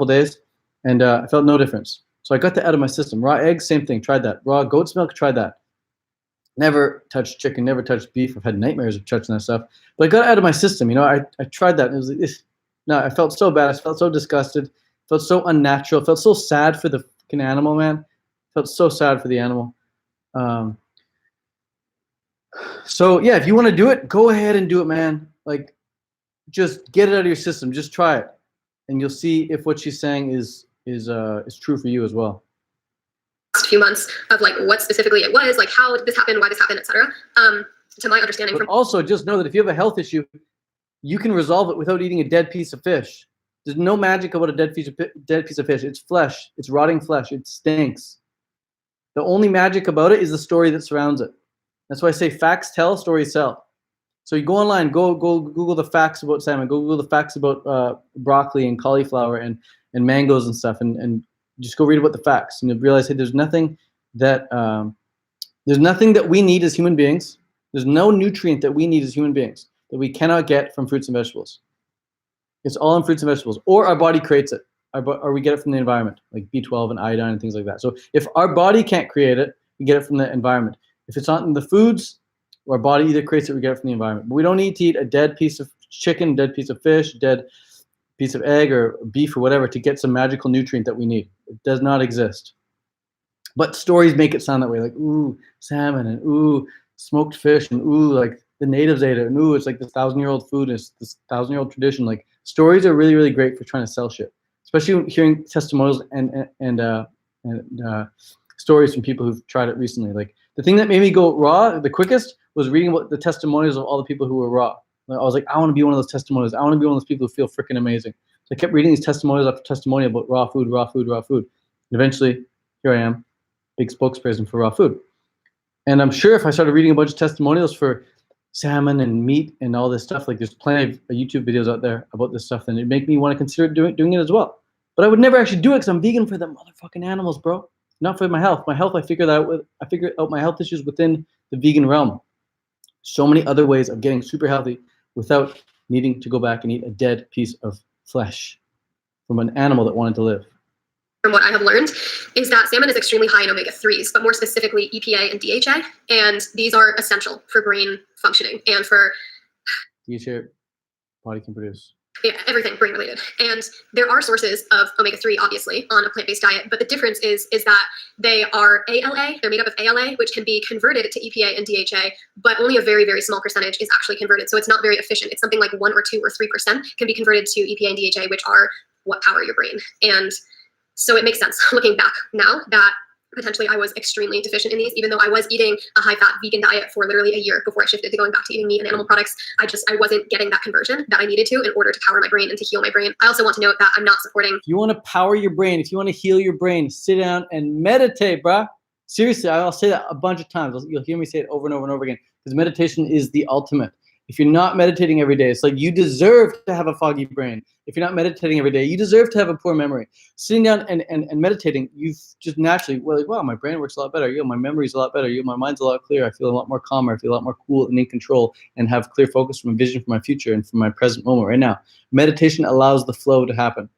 days, and I felt no difference. So I got that out of my system. Raw eggs, same thing. Tried that. Raw goat's milk, tried that. Never touched chicken, never touched beef. I've had nightmares of touching that stuff. But I got it out of my system. I tried that, and it was like, no, I felt so bad. I felt so disgusted. I felt so unnatural. I felt so sad for the fucking animal, man. I felt so sad for the animal. So yeah, if you want to do it, go ahead and do it, man. Like, just get it out of your system. Just try it, and you'll see if what she's saying is true for you as well. Last few months of like what specifically it was, like how did this happen, why this happened, etc. To my understanding. But also, just know that if you have a health issue, you can resolve it without eating a dead piece of fish. There's no magic about a dead piece of fish. It's flesh. It's rotting flesh. It stinks. The only magic about it is the story that surrounds it. That's why I say facts tell, stories sell. So you go online, go Google the facts about salmon, go Google the facts about broccoli and cauliflower and mangoes and stuff, and just go read about the facts, and you'll realize, hey, there's nothing There's nothing that we need as human beings. There's no nutrient that we need as human beings that we cannot get from fruits and vegetables. It's all in fruits and vegetables, or our body creates it, or we get it from the environment, like B12 and iodine and things like that. So if our body can't create it, we get it from the environment. If it's not in the foods, our body either creates it or we get it from the environment. But we don't need to eat a dead piece of chicken, dead piece of fish, dead piece of egg or beef or whatever to get some magical nutrient that we need. It does not exist. But stories make it sound that way, like, ooh, salmon, and ooh, smoked fish, and ooh, like the natives ate it, and ooh, it's like this 1,000-year-old food, and it's this 1,000-year-old tradition. Like, stories are really, really great for trying to sell shit, especially hearing testimonials and stories from people who've tried it recently. Like, the thing that made me go raw the quickest was reading about the testimonials of all the people who were raw. I was like, I want to be one of those testimonials. I want to be one of those people who feel freaking amazing. So I kept reading these testimonials after testimonial about raw food, raw food, raw food. And eventually, here I am, big spokesperson for raw food. And I'm sure if I started reading a bunch of testimonials for salmon and meat and all this stuff, like there's plenty of YouTube videos out there about this stuff, then it'd make me want to consider doing it as well. But I would never actually do it because I'm vegan for the motherfucking animals, bro. Not for my health. My health, I figured out my health issues within the vegan realm. So many other ways of getting super healthy without needing to go back and eat a dead piece of flesh from an animal that wanted to live. From what I have learned is that salmon is extremely high in omega-3s, but more specifically EPA and DHA, and these are essential for brain functioning and for DHA body can produce. Yeah, everything brain related. And there are sources of omega-3 obviously on a plant-based diet, but the difference is that they are ALA, they're made up of ALA, which can be converted to EPA and DHA, but only a very, very small percentage is actually converted. So it's not very efficient. It's something like 1 or 2 or 3% can be converted to EPA and DHA, which are what power your brain. And so it makes sense looking back now that potentially I was extremely deficient in these, even though I was eating a high-fat vegan diet for literally a year before I shifted to going back to eating meat and animal products. I wasn't getting that conversion that I needed to in order to power my brain and to heal my brain. I also want to note that I'm not supporting. If you want to power your brain, if you want to heal your brain, sit down and meditate, bruh. Seriously, I'll say that a bunch of times. You'll hear me say it over and over and over again, because meditation is the ultimate. If you're not meditating every day, it's like you deserve to have a foggy brain. If you're not meditating every day, you deserve to have a poor memory. Sitting down and meditating, you've just naturally, well, like, wow, my brain works a lot better. My memory's a lot better. My mind's a lot clearer. I feel a lot more calmer. I feel a lot more cool and in control and have clear focus from a vision for my future and for my present moment right now. Meditation allows the flow to happen.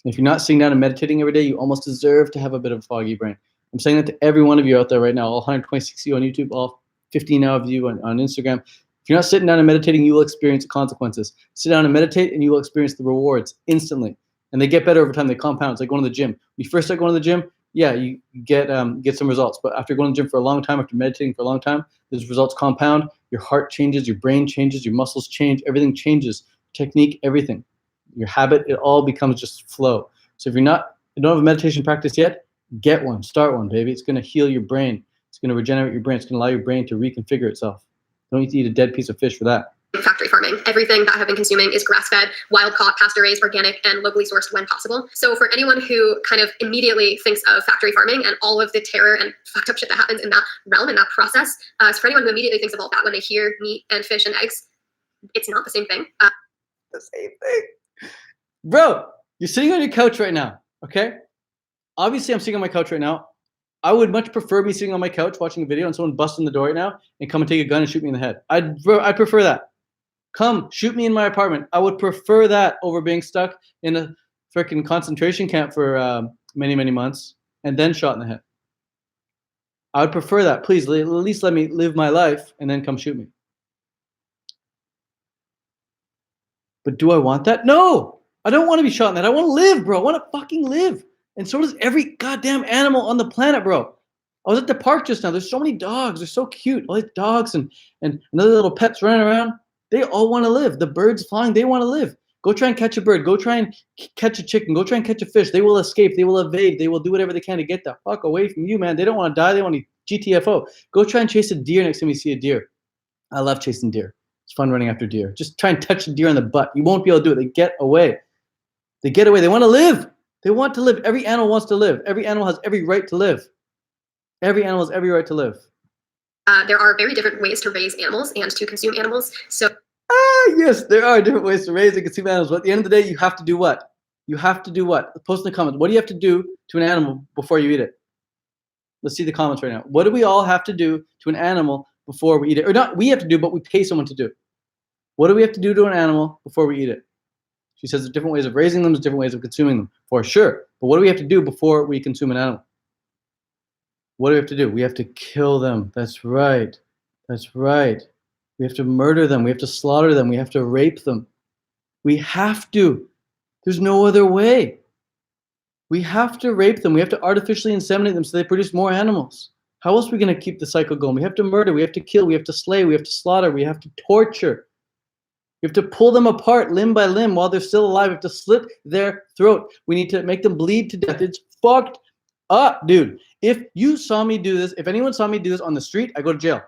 If you're not sitting down and meditating every day, you almost deserve to have a bit of a foggy brain. I'm saying that to every one of you out there right now, all 126 of you on YouTube, all 15 of you on Instagram. If you're not sitting down and meditating, you will experience the consequences. Sit down and meditate, and you will experience the rewards instantly. And they get better over time. They compound. It's like going to the gym. When you first start going to the gym, yeah, you get some results. But after going to the gym for a long time, after meditating for a long time, those results compound. Your heart changes, your brain changes, your muscles change, everything changes. Technique, everything. Your habit, it all becomes just flow. So if you don't have a meditation practice yet, get one. Start one, baby. It's going to heal your brain. It's going to regenerate your brain. It's going to allow your brain to reconfigure itself. Don't need to eat a dead piece of fish for that. Factory farming. Everything that I have been consuming is grass-fed, wild-caught, pasture-raised, organic, and locally sourced when possible. So for anyone who kind of immediately thinks of factory farming and all of the terror and fucked up shit that happens in that realm, in that process, so for anyone who immediately thinks of all that when they hear meat and fish and eggs, it's not the same thing. The same thing. Bro, you're sitting on your couch right now, okay? Obviously, I'm sitting on my couch right now. I would much prefer me sitting on my couch watching a video and someone bust in the door right now and come and take a gun and shoot me in the head. I'd prefer that. Come, shoot me in my apartment. I would prefer that over being stuck in a freaking concentration camp for many, many months and then shot in the head. I would prefer that. Please, at least let me live my life and then come shoot me. But do I want that? No, I don't want to be shot in that. I want to live, bro. I want to fucking live. And so does every goddamn animal on the planet, bro. I was at the park just now. There's so many dogs. They're so cute. All these dogs and other little pets running around. They all want to live. The birds flying, they want to live. Go try and catch a bird. Go try and catch a chicken. Go try and catch a fish. They will escape. They will evade. They will do whatever they can to get the fuck away from you, man. They don't want to die. They want to GTFO. Go try and chase a deer next time you see a deer. I love chasing deer. It's fun running after deer. Just try and touch a deer on the butt. You won't be able to do it. They get away. They get away. They want to live. They want to live. Every animal wants to live. Every animal has every right to live. Every animal has every right to live. There are very different ways to raise animals and to consume animals. So yes, there are different ways to raise and consume animals. But at the end of the day, you have to do what? You have to do what? Post in the comments. What do you have to do to an animal before you eat it? Let's see the comments right now. What do we all have to do to an animal before we eat it? Or not we have to do, but we pay someone to do. What do we have to do to an animal before we eat it? She says there's different ways of raising them, there's different ways of consuming them, for sure. But what do we have to do before we consume an animal? What do we have to do? We have to kill them. That's right. That's right. We have to murder them. We have to slaughter them. We have to rape them. We have to. There's no other way. We have to rape them. We have to artificially inseminate them so they produce more animals. How else are we going to keep the cycle going? We have to murder. We have to kill. We have to slay. We have to slaughter. We have to torture. We have to pull them apart limb by limb while they're still alive. We have to slit their throat. We need to make them bleed to death. It's fucked up, dude. If you saw me do this, if anyone saw me do this on the street, I go to jail.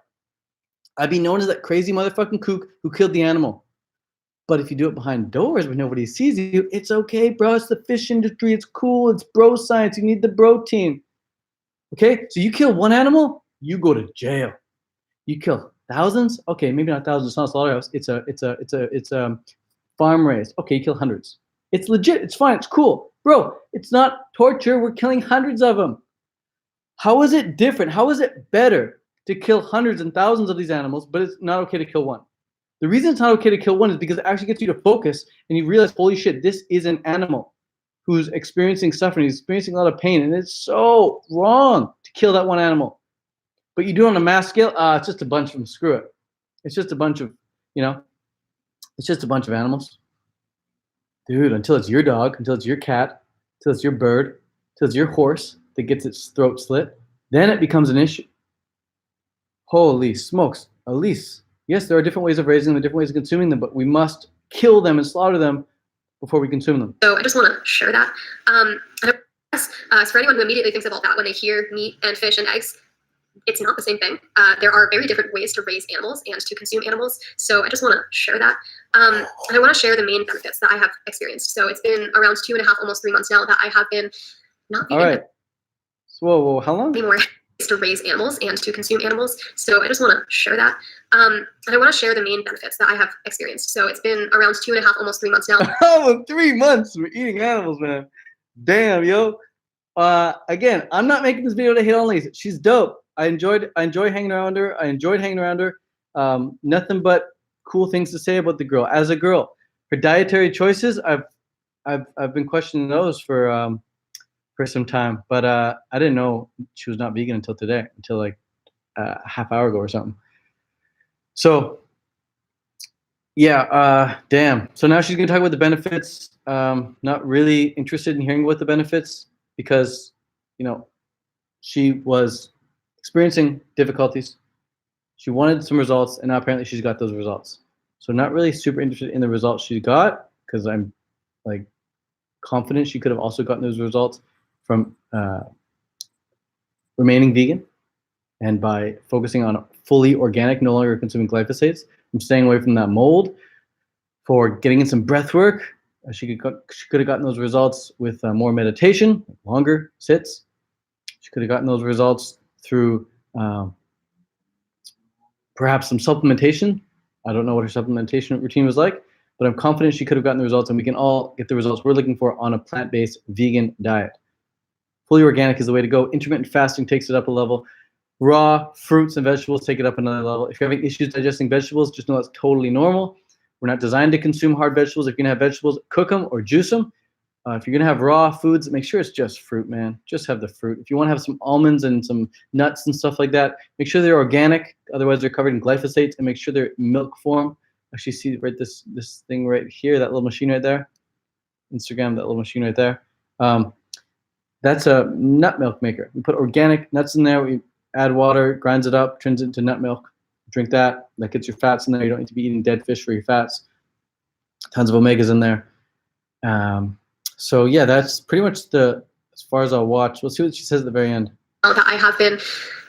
I'd be known as that crazy motherfucking kook who killed the animal. But if you do it behind doors where nobody sees you, it's okay, bro. It's the fish industry. It's cool. It's bro science. You need the bro team. Okay? So you kill one animal, you go to jail. You kill thousands? Okay, maybe not thousands. It's not a slaughterhouse. It's farm raised. Okay, you kill hundreds. It's legit. It's fine. It's cool. Bro, it's not torture. We're killing hundreds of them. How is it different? How is it better to kill hundreds and thousands of these animals, but it's not okay to kill one? The reason it's not okay to kill one is because it actually gets you to focus and you realize, holy shit, this is an animal who's experiencing suffering, he's experiencing a lot of pain, and it's so wrong to kill that one animal. But you do it on a mass scale, it's just a bunch of them, screw it. It's just a bunch of, it's just a bunch of animals. Dude, until it's your dog, until it's your cat, until it's your bird, until it's your horse that gets its throat slit, then it becomes an issue. Holy smokes, Alyse. Yes, there are different ways of raising them, different ways of consuming them, but we must kill them and slaughter them before we consume them. So I just want to share that. For anyone who immediately thinks about that when they hear meat and fish and eggs, it's not the same thing. There are very different ways to raise animals and to consume animals. So I just want to share that. And I want to share the main benefits that I have experienced. So it's been around 2.5, almost 3 months now that I have been not vegan. All right. Whoa, how long? Anymore to raise animals and to consume animals. So I just want to share that. And I want to share the main benefits that I have experienced. So it's been around 2.5, almost 3 months now. Oh, 3 months for eating animals, man. Damn, yo. Again, I'm not making this video to hate on Alyse. She's dope. I enjoy hanging around her. I enjoyed hanging around her. Nothing but cool things to say about the girl. As a girl, her dietary choices, I've been questioning those for some time, but I didn't know she was not vegan until today, until like a half hour ago or something. So yeah, damn. So now she's gonna talk about the benefits. Not really interested in hearing what the benefits, because she was experiencing difficulties. She wanted some results, and now apparently she's got those results. So not really super interested in the results she got, because I'm like confident she could have also gotten those results from remaining vegan, and by focusing on fully organic, no longer consuming glyphosates, from staying away from that mold, for getting in some breath work. She could have gotten those results with more meditation, longer sits. She could have gotten those results through perhaps some supplementation. I don't know what her supplementation routine was like, but I'm confident she could have gotten the results, and we can all get the results we're looking for on a plant-based vegan diet. Fully organic is the way to go. Intermittent fasting takes it up a level. Raw fruits and vegetables take it up another level. If you're having issues digesting vegetables, just know that's totally normal. We're not designed to consume hard vegetables. If you're gonna have vegetables, cook them or juice them. If you're gonna have raw foods, make sure it's just fruit, man. Just have the fruit. If you want to have some almonds and some nuts and stuff like that, make sure they're organic. Otherwise, they're covered in glyphosates, and make sure they're milk form. Actually, see right this thing right here, that little machine right there. Instagram, that little machine right there. That's a nut milk maker. We put organic nuts in there. We add water, grinds it up, turns it into nut milk. Drink that. That gets your fats in there. You don't need to be eating dead fish for your fats. Tons of omegas in there. So yeah, that's pretty much as far as I'll watch. We'll see what she says at the very end. That I have been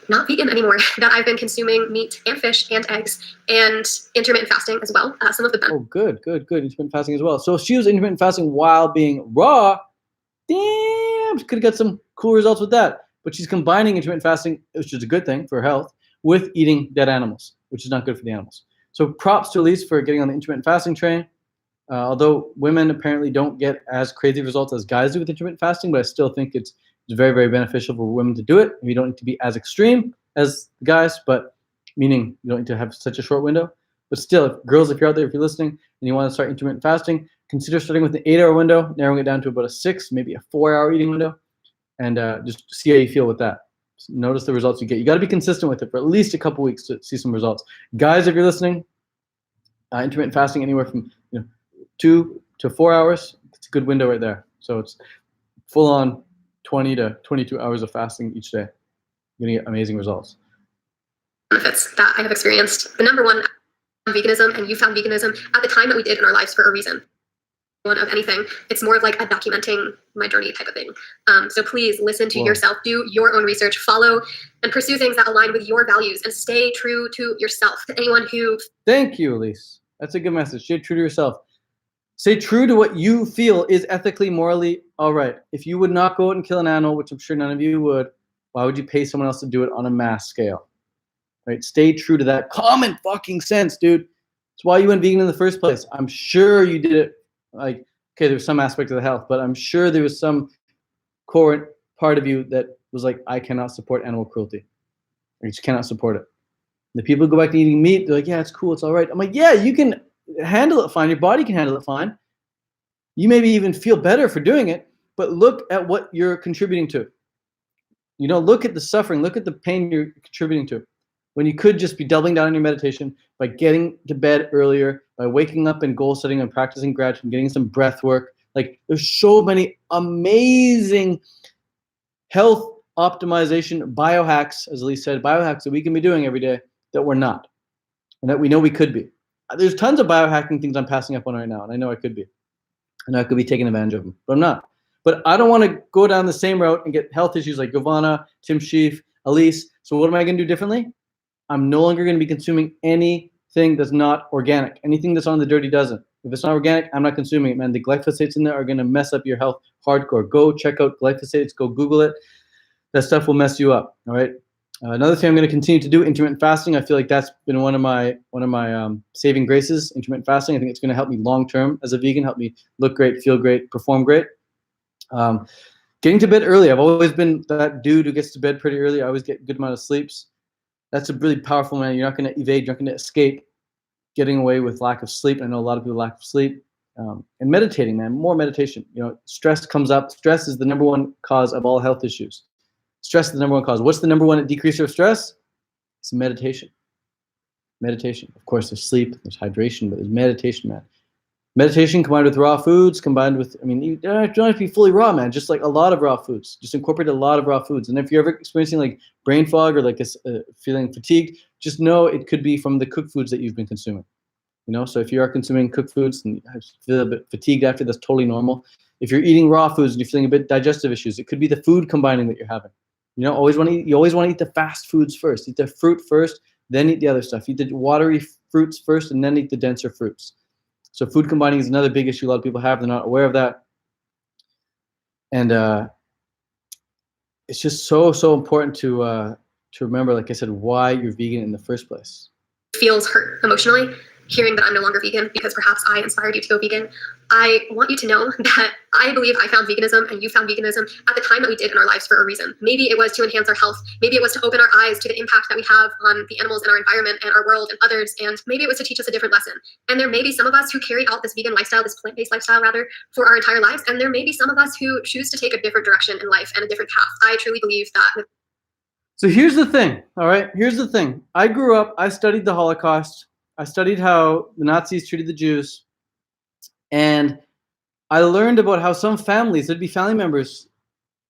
not vegan anymore, that I've been consuming meat and fish and eggs and intermittent fasting as well. Some of the benefits. Oh, good. Intermittent fasting as well. So if she was intermittent fasting while being raw, damn, she could have got some cool results with that. But she's combining intermittent fasting, which is a good thing for her health, with eating dead animals, which is not good for the animals. So props to Alyse for getting on the intermittent fasting train. Although women apparently don't get as crazy results as guys do with intermittent fasting, but I still think it's It's very, very beneficial for women to do it. You don't need to be as extreme as guys, but meaning you don't need to have such a short window. But still, if you're out there, if you're listening and you want to start intermittent fasting, consider starting with an 8-hour window, narrowing it down to about a 6, maybe a 4-hour eating window, and just see how you feel with that. Notice the results you get. You got to be consistent with it for at least a couple weeks to see some results. Guys, if you're listening, intermittent fasting anywhere from 2 to 4 hours, it's a good window right there. So it's full on 20 to 22 hours of fasting each day. You're gonna get amazing results. Benefits that I have experienced. The number one, veganism, and you found veganism at the time that we did in our lives for a reason. One of anything, it's more of like a documenting my journey type of thing. So please listen to yourself, do your own research, follow and pursue things that align with your values, and stay true to yourself. To anyone who... Thank you, Alyse. That's a good message. Stay true to yourself. Stay true to what you feel is ethically, morally all right. If you would not go out and kill an animal, which I'm sure none of you would, why would you pay someone else to do it on a mass scale? Right? Stay true to that common fucking sense, dude. It's why you went vegan in the first place. I'm sure you did it like, okay, there's some aspect of the health, but I'm sure there was some core part of you that was like, I cannot support animal cruelty. I just cannot support it. The people who go back to eating meat, they're like, yeah, it's cool, it's all right. I'm like, yeah, you can handle it fine. Your body can handle it fine. You maybe even feel better for doing it, but look at what you're contributing to. Look at the suffering, look at the pain you're contributing to. When you could just be doubling down on your meditation by getting to bed earlier, by waking up and goal setting and practicing gratitude, getting some breath work. Like, there's so many amazing health optimization biohacks, as Alyse said, biohacks that we can be doing every day that we're not, and that we know we could be. There's tons of biohacking things I'm passing up on right now, and I know I could be. And I could be taking advantage of them, but I'm not. But I don't want to go down the same route and get health issues like Giovanna, Tim Sheaf, Alyse. So what am I going to do differently? I'm no longer going to be consuming anything that's not organic. Anything that's on the dirty dozen. If it's not organic, I'm not consuming it, man. The glyphosates in there are going to mess up your health hardcore. Go check out glyphosates. Go Google it. That stuff will mess you up. All right. Another thing I'm going to continue to do, intermittent fasting. I feel like that's been one of my saving graces. Intermittent fasting. I think it's going to help me long term as a vegan. Help me look great, feel great, perform great. Getting to bed early. I've always been that dude who gets to bed pretty early. I always get a good amount of sleeps. That's a really powerful, man. You're not going to evade. You're not going to escape getting away with lack of sleep. I know a lot of people lack of sleep. And meditating, man. More meditation. Stress comes up. Stress is the number one cause of all health issues. Stress is the number one cause. What's the number one decreaser of stress? It's meditation. Meditation. Of course, there's sleep, there's hydration, but there's meditation, man. Meditation combined with raw foods, you don't have to be fully raw, man. Just like a lot of raw foods. Just incorporate a lot of raw foods. And if you're ever experiencing like brain fog or like feeling fatigued, just know it could be from the cooked foods that you've been consuming. So if you are consuming cooked foods and you feel a bit fatigued after, that's totally normal. If you're eating raw foods and you're feeling a bit digestive issues, it could be the food combining that you're having. You always want to eat the fast foods first. Eat the fruit first, then eat the other stuff. Eat the watery fruits first, and then eat the denser fruits. So food combining is another big issue a lot of people have. They're not aware of that. And it's just so important to remember, like I said, why you're vegan in the first place. Feels hurt emotionally hearing that I'm no longer vegan because perhaps I inspired you to go vegan. I want you to know that I believe I found veganism and you found veganism at the time that we did in our lives for a reason. Maybe it was to enhance our health. Maybe it was to open our eyes to the impact that we have on the animals in our environment and our world and others. And maybe it was to teach us a different lesson. And there may be some of us who carry out this vegan lifestyle, this plant-based lifestyle rather, for our entire lives. And there may be some of us who choose to take a different direction in life and a different path. I truly believe that. So here's the thing, all right? Here's the thing. I grew up, I studied the Holocaust. I studied how the Nazis treated the Jews. And I learned about how some families, there'd be family members,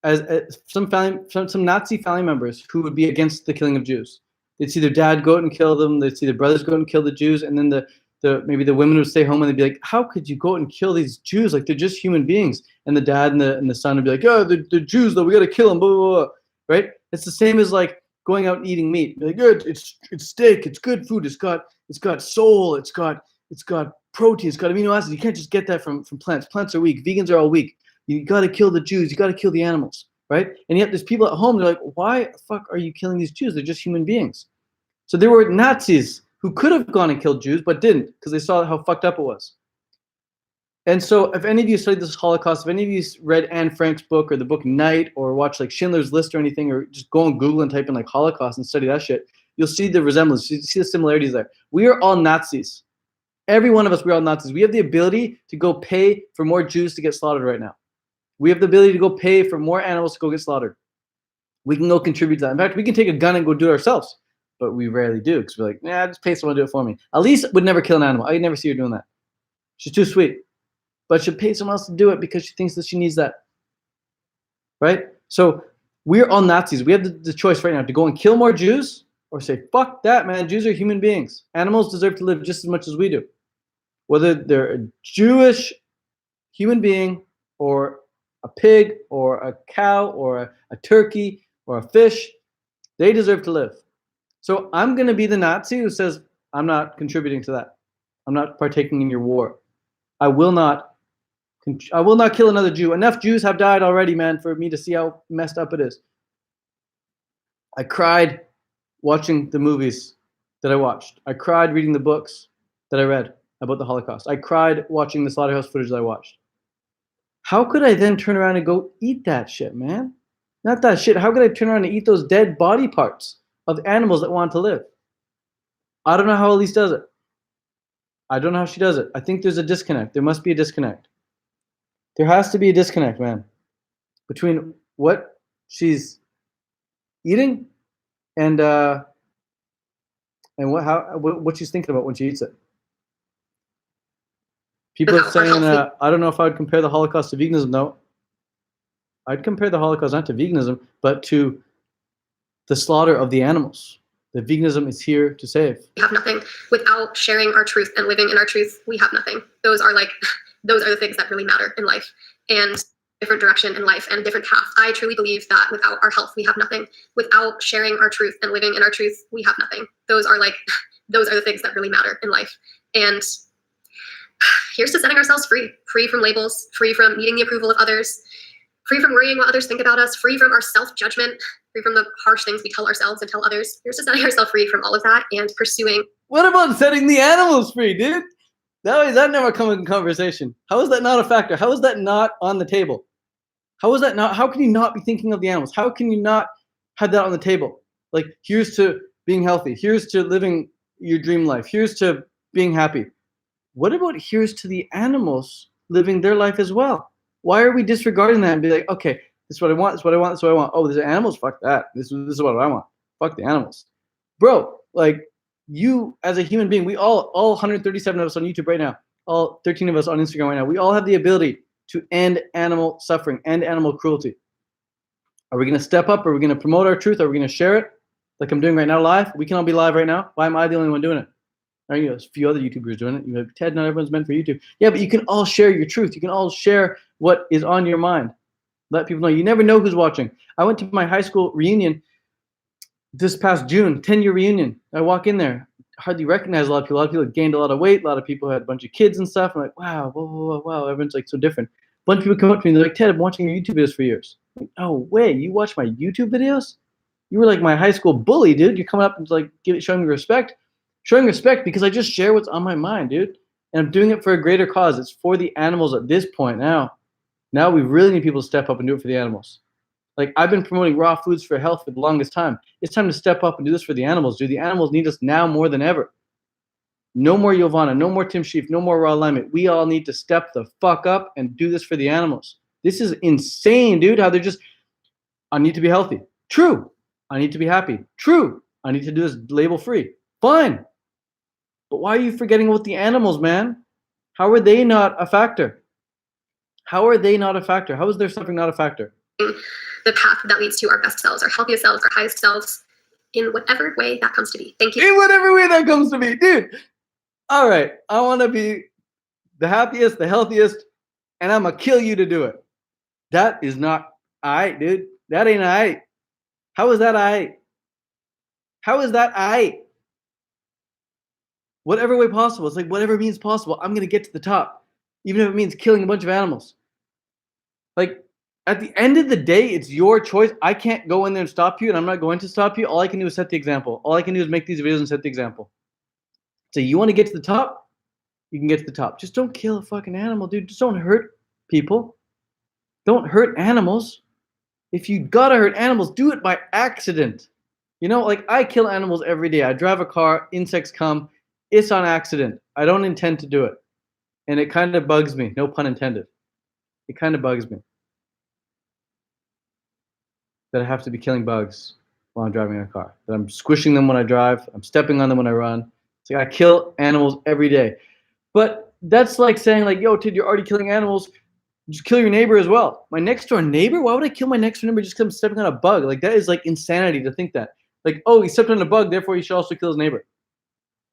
some Nazi family members who would be against the killing of Jews. They'd see their dad go out and kill them. They'd see their brothers go out and kill the Jews. And then maybe the women would stay home and they'd be like, how could you go out and kill these Jews? Like, they're just human beings. And the dad and the son would be like, oh, they're Jews, though. We got to kill them, blah, blah, blah. Right? It's the same as like going out and eating meat. Like, good, it's steak, it's good food, it's got soul, it's got protein, it's got amino acids. You can't just get that from plants. Plants are weak. Vegans are all weak. You got to kill the Jews. You got to kill the animals, right? And yet there's people at home. They're like, why the fuck are you killing these Jews? They're just human beings. So there were Nazis who could have gone and killed Jews but didn't because they saw how fucked up it was. And so if any of you studied this Holocaust, if any of you read Anne Frank's book or the book Night, or watch like Schindler's List or anything, or just go on Google and type in like Holocaust and study that shit, you'll see the resemblance. You see the similarities there. We are all Nazis. Every one of us, we're all Nazis. We have the ability to go pay for more Jews to get slaughtered right now. We have the ability to go pay for more animals to go get slaughtered. We can go contribute to that. In fact, we can take a gun and go do it ourselves, but we rarely do because we're like, nah, just pay someone to do it for me. Alyse would never kill an animal. I'd never see her doing that. She's too sweet. But she'll pay someone else to do it because she thinks that she needs that. Right? So we're all Nazis. We have the choice right now to go and kill more Jews or say, fuck that, man. Jews are human beings. Animals deserve to live just as much as we do. Whether they're a Jewish human being or a pig or a cow or a turkey or a fish, they deserve to live. So I'm going to be the Nazi who says, I'm not contributing to that. I'm not partaking in your war. I will not kill another Jew. Enough Jews have died already, man, for me to see how messed up it is. I cried watching the movies that I watched. I cried reading the books that I read about the Holocaust. I cried watching the slaughterhouse footage that I watched. How could I then turn around and go eat that shit, man? Not that shit. How could I turn around and eat those dead body parts of animals that want to live? I don't know how Alyse does it. I don't know how she does it. I think there's a disconnect. There must be a disconnect. There has to be a disconnect, man, between what she's eating and what she's thinking about when she eats it. People are saying, I don't know if I would compare the Holocaust to veganism. No, I'd compare the Holocaust not to veganism, but to the slaughter of the animals that veganism is here to save. We have nothing. Without sharing our truth and living in our truth, we have nothing. Those are the things that really matter in life, and different direction in life and different path. I truly believe that without our health, we have nothing. Without sharing our truth and living in our truth, we have nothing. Those are the things that really matter in life. And here's to setting ourselves free from labels, free from needing the approval of others, free from worrying what others think about us, free from our self-judgment, free from the harsh things we tell ourselves and tell others. Here's to setting ourselves free from all of that and pursuing. What about setting the animals free, dude? That never come in conversation. How is that not a factor? How is that not on the table? How is that not? How can you not be thinking of the animals? How can you not have that on the table? Like, here's to being healthy. Here's to living your dream life. Here's to being happy. What about here's to the animals living their life as well? Why are we disregarding that and be like, okay, this is what I want, this is what I want, this is what I want. Oh, there's animals, fuck that. This is what I want. Fuck the animals. Bro, like, you as a human being, we all 137 of us on YouTube right now, all 13 of us on Instagram right now, we all have the ability to end animal suffering, end animal cruelty. Are we going to step up? Are we going to promote our truth? Are we going to share it like I'm doing right now live? We can all be live right now. Why am I the only one doing it? There's a few other YouTubers doing it. You're like, Ted, not everyone's meant for YouTube. Yeah, but you can all share your truth. You can all share what is on your mind. Let people know. You never know who's watching. I went to my high school reunion this past June, 10-year reunion. I walk in there, hardly recognize a lot of people. A lot of people had gained a lot of weight. A lot of people had a bunch of kids and stuff. I'm like, wow, wow. Everyone's like so different. A bunch of people come up to me. They're like, Ted, I've been watching your YouTube videos for years. I'm like, no way. You watch my YouTube videos? You were like my high school bully, dude. You're coming up and like showing me respect. Showing respect because I just share what's on my mind, dude. And I'm doing it for a greater cause. It's for the animals at this point now. Now we really need people to step up and do it for the animals. Like, I've been promoting raw foods for health for the longest time. It's time to step up and do this for the animals, dude. The animals need us now more than ever. No more Yovana, no more Tim Sheaf, no more raw alignment. We all need to step the fuck up and do this for the animals. This is insane, dude, how they're just, I need to be healthy. True. I need to be happy. True. I need to do this label free. Fine. But why are you forgetting about the animals, man? How are they not a factor? How are they not a factor? How is their suffering not a factor? The path that leads to our best selves, our healthiest selves, our highest selves, in whatever way that comes to be. Thank you. In whatever way that comes to be, dude. All right, I want to be the happiest, the healthiest, and I'm going to kill you to do it. That is not all right, dude. That ain't all right. How is that all right? How is that all right? Whatever way possible. It's like whatever means possible. I'm going to get to the top, even if it means killing a bunch of animals. Like, at the end of the day, it's your choice. I can't go in there and stop you, and I'm not going to stop you. All I can do is set the example. All I can do is make these videos and set the example. So you want to get to the top? you can get to the top. Just don't kill a fucking animal, dude. Just don't hurt people. Don't hurt animals. If you gotta hurt animals, do it by accident. You know, like I kill animals every day. I drive a car, insects come. It's on accident. I don't intend to do it. And it kind of bugs me. No pun intended. It kind of bugs me that I have to be killing bugs while I'm driving a car. That I'm squishing them when I drive. I'm stepping on them when I run. It's like I kill animals every day. But that's like saying like, yo, Tid, you're already killing animals. Just kill your neighbor as well. My next door neighbor? Why would I kill my next door neighbor just because I'm stepping on a bug? Like that is like insanity to think that. Like, oh, he stepped on a bug, therefore he should also kill his neighbor.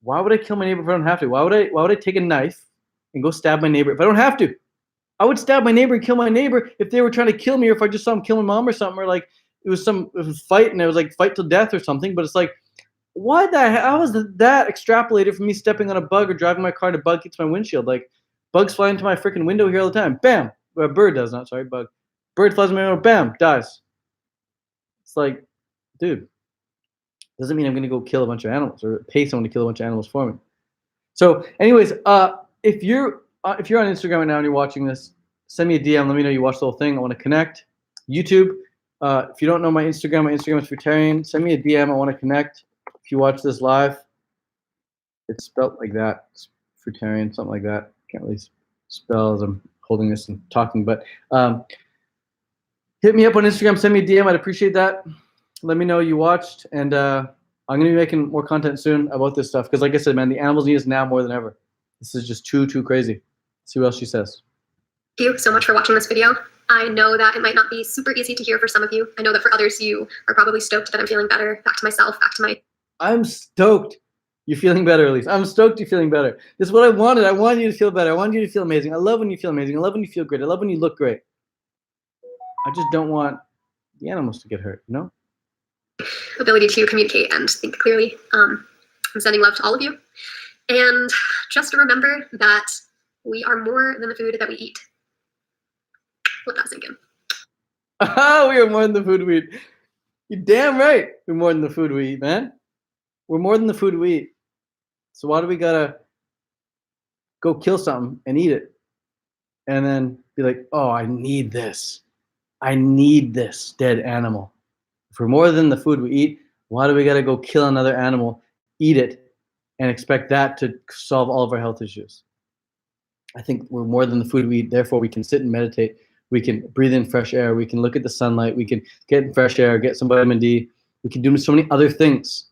Why would I kill my neighbor if I don't have to? Why would I take a knife and go stab my neighbor if I don't have to? I would stab my neighbor and kill my neighbor if they were trying to kill me, or if I just saw him kill my mom or something, or like it was fight and it was like fight till death or something. But it's like, why the how is that extrapolated from me stepping on a bug or driving my car and a bug hits my windshield? Like bugs fly into my freaking window here all the time. Bam. Well, a bird does not, sorry, bug. Bird flies in my window, bam, dies. It's like, dude, doesn't mean I'm gonna go kill a bunch of animals or pay someone to kill a bunch of animals for me. So, anyways, if you're on Instagram right now and you're watching this, send me a DM. Let me know you watched the whole thing. I want to connect. YouTube. If you don't know my Instagram is Fruitarian. Send me a DM. I want to connect. If you watch this live, it's spelled like that. It's Fruitarian, something like that. Can't really spell as I'm holding this and talking, but hit me up on Instagram. Send me a DM. I'd appreciate that. Let me know you watched, and I'm going to be making more content soon about this stuff because, like I said, man, the animals need us now more than ever. This is just too crazy. Let's see what else she says. Thank you so much for watching this video. I know that it might not be super easy to hear for some of you. I know that for others, you are probably stoked that I'm feeling better, back to myself, back to my... I'm stoked you're feeling better, Alyse. I'm stoked you're feeling better. This is what I wanted. I wanted you to feel better. I wanted you to feel amazing. I love when you feel amazing. I love when you feel great. I love when you look great. I just don't want the animals to get hurt, you know? Ability to communicate and think clearly. I'm sending love to all of you. And just to remember that we are more than the food that we eat. Let that sink in. We are more than the food we eat. You're damn right. We're more than the food we eat, man. We're more than the food we eat. So why do we gotta go kill something and eat it and then be like, oh, I need this. I need this dead animal. If we're more than the food we eat, why do we gotta go kill another animal, eat it, and expect that to solve all of our health issues? I think we're more than the food we eat. Therefore, we can sit and meditate. We can breathe in fresh air. We can look at the sunlight. We can get in fresh air, get some vitamin D. We can do so many other things